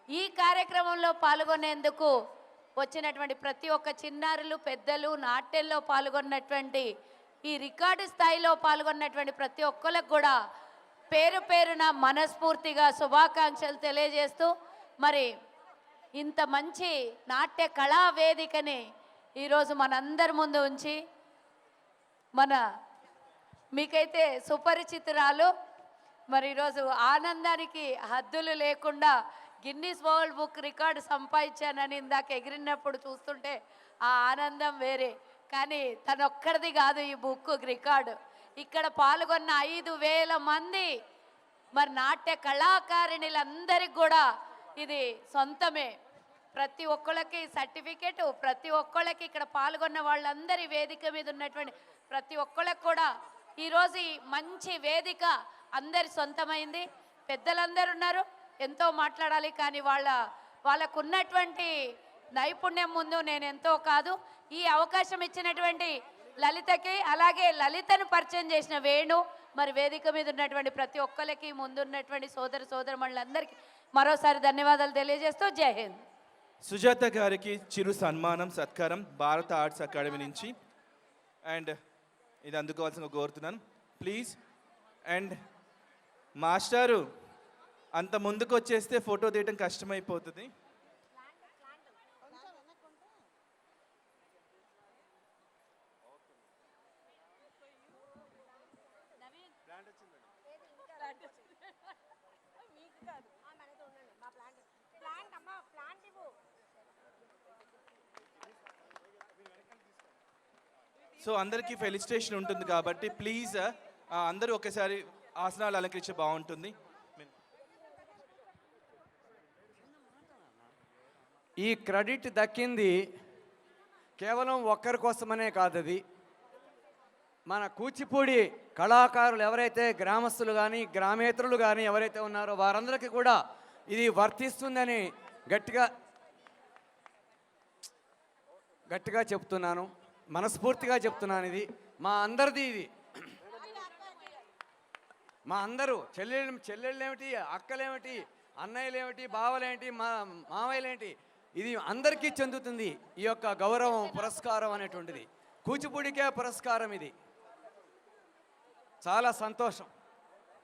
ఈ కార్యక్రమంలో పాల్గొనేందుకు వచ్చినటువంటి ప్రతి ఒక్క చిన్నారులు, పెద్దలు, నాట్యంలో పాల్గొన్నటువంటి ఈ రికార్డు స్థాయిలో పాల్గొన్నటువంటి ప్రతి ఒక్కరికి కూడా పేరు పేరున మనస్ఫూర్తిగా శుభాకాంక్షలు తెలియజేస్తూ మరి ఇంత మంచి నాట్య కళా వేదికని ఈరోజు మనందరి ముందు ఉంచి మీకైతే సుపరిచితురాలు మరి ఈరోజు ఆనందానికి హద్దులు లేకుండా గిన్నీస్ వరల్డ్ బుక్ రికార్డు సంపాదించానని ఇందాక ఎగిరినప్పుడు చూస్తుంటే ఆ ఆనందం వేరే. కానీ తనొక్కడిది కాదు ఈ బుక్ రికార్డు. ఇక్కడ పాల్గొన్న 5,000 మంది మరి నాట్య కళాకారిణులందరికీ కూడా ఇది సొంతమే. ప్రతి ఒక్కళ్ళకి సర్టిఫికెట్, ప్రతి ఒక్కళ్ళకి ఇక్కడ పాల్గొన్న వాళ్ళందరి వేదిక మీద ఉన్నటువంటి ప్రతి ఒక్కళ్ళకి కూడా ఈరోజు ఈ మంచి వేదిక అందరి సొంతమైంది. పెద్దలందరూ ఉన్నారు, ఎంతో మాట్లాడాలి, కానీ వాళ్ళకు ఉన్నటువంటి నైపుణ్యం ముందు నేను ఎంతో కాదు. ఈ అవకాశం ఇచ్చినటువంటి లలితకి, అలాగే లలితను పరిచయం చేసిన వేణు, మరి వేదిక మీద ఉన్నటువంటి ప్రతి ఒక్కరికి, ముందున్నటువంటి సోదరులందరికీ మరోసారి ధన్యవాదాలు తెలియజేస్తూ జై హింద్. సుజాత గారికి చిరు సన్మానం సత్కారం భారత ఆర్ట్స్ అకాడమీ నుంచి. అండ్ ఇది అందుకోవాల్సిందిగా కోరుతున్నాను ప్లీజ్. అండ్ మాస్టారు అంత ముందుకు వచ్చేస్తే ఫోటో తీయడం కష్టమైపోతుంది. సో అందరికీ ఫెలిసిటేషన్ ఉంటుంది కాబట్టి ప్లీజ్ అందరూ ఒకేసారి ఆసనాలు అలంకరించే బాగుంటుంది. ఈ క్రెడిట్ దక్కింది కేవలం ఒక్కరి కోసమనే కాదు, అది మన కూచిపూడి కళాకారులు ఎవరైతే గ్రామస్తులు కానీ గ్రామేతరులు కానీ ఎవరైతే ఉన్నారో వారందరికీ కూడా ఇది వర్తిస్తుందని గట్టిగా చెప్తున్నాను, మనస్ఫూర్తిగా చెప్తున్నాను. ఇది మా అందరిది, ఇది మా అందరూ చెల్లెళ్ళేమిటి, అక్కలేమిటి, అన్నయ్యలేమిటి, బావలేంటి, మామయ్యలేంటి, ఇది అందరికీ చెందుతుంది ఈ యొక్క గౌరవం, పురస్కారం అనేటువంటిది. కూచిపూడికే పురస్కారం ఇది. చాలా సంతోషం.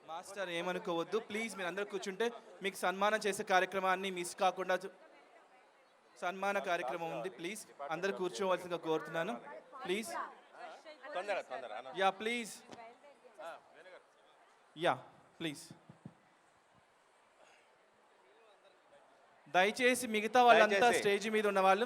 మాస్టర్ ఏమనుకోవద్దు ప్లీజ్, మీరు అందరూ కూర్చుంటే మీకు సన్మానం చేసే కార్యక్రమాన్ని మిస్ కాకుండా సన్మాన కార్యక్రమం ఉంది. ప్లీజ్ అందరూ కూర్చోవలసిందిగా కోరుతున్నాను please. Yeah please, yeah please. దయచేసి మిగతా వాళ్ళంతా స్టేజ్ మీద ఉన్న వాళ్ళు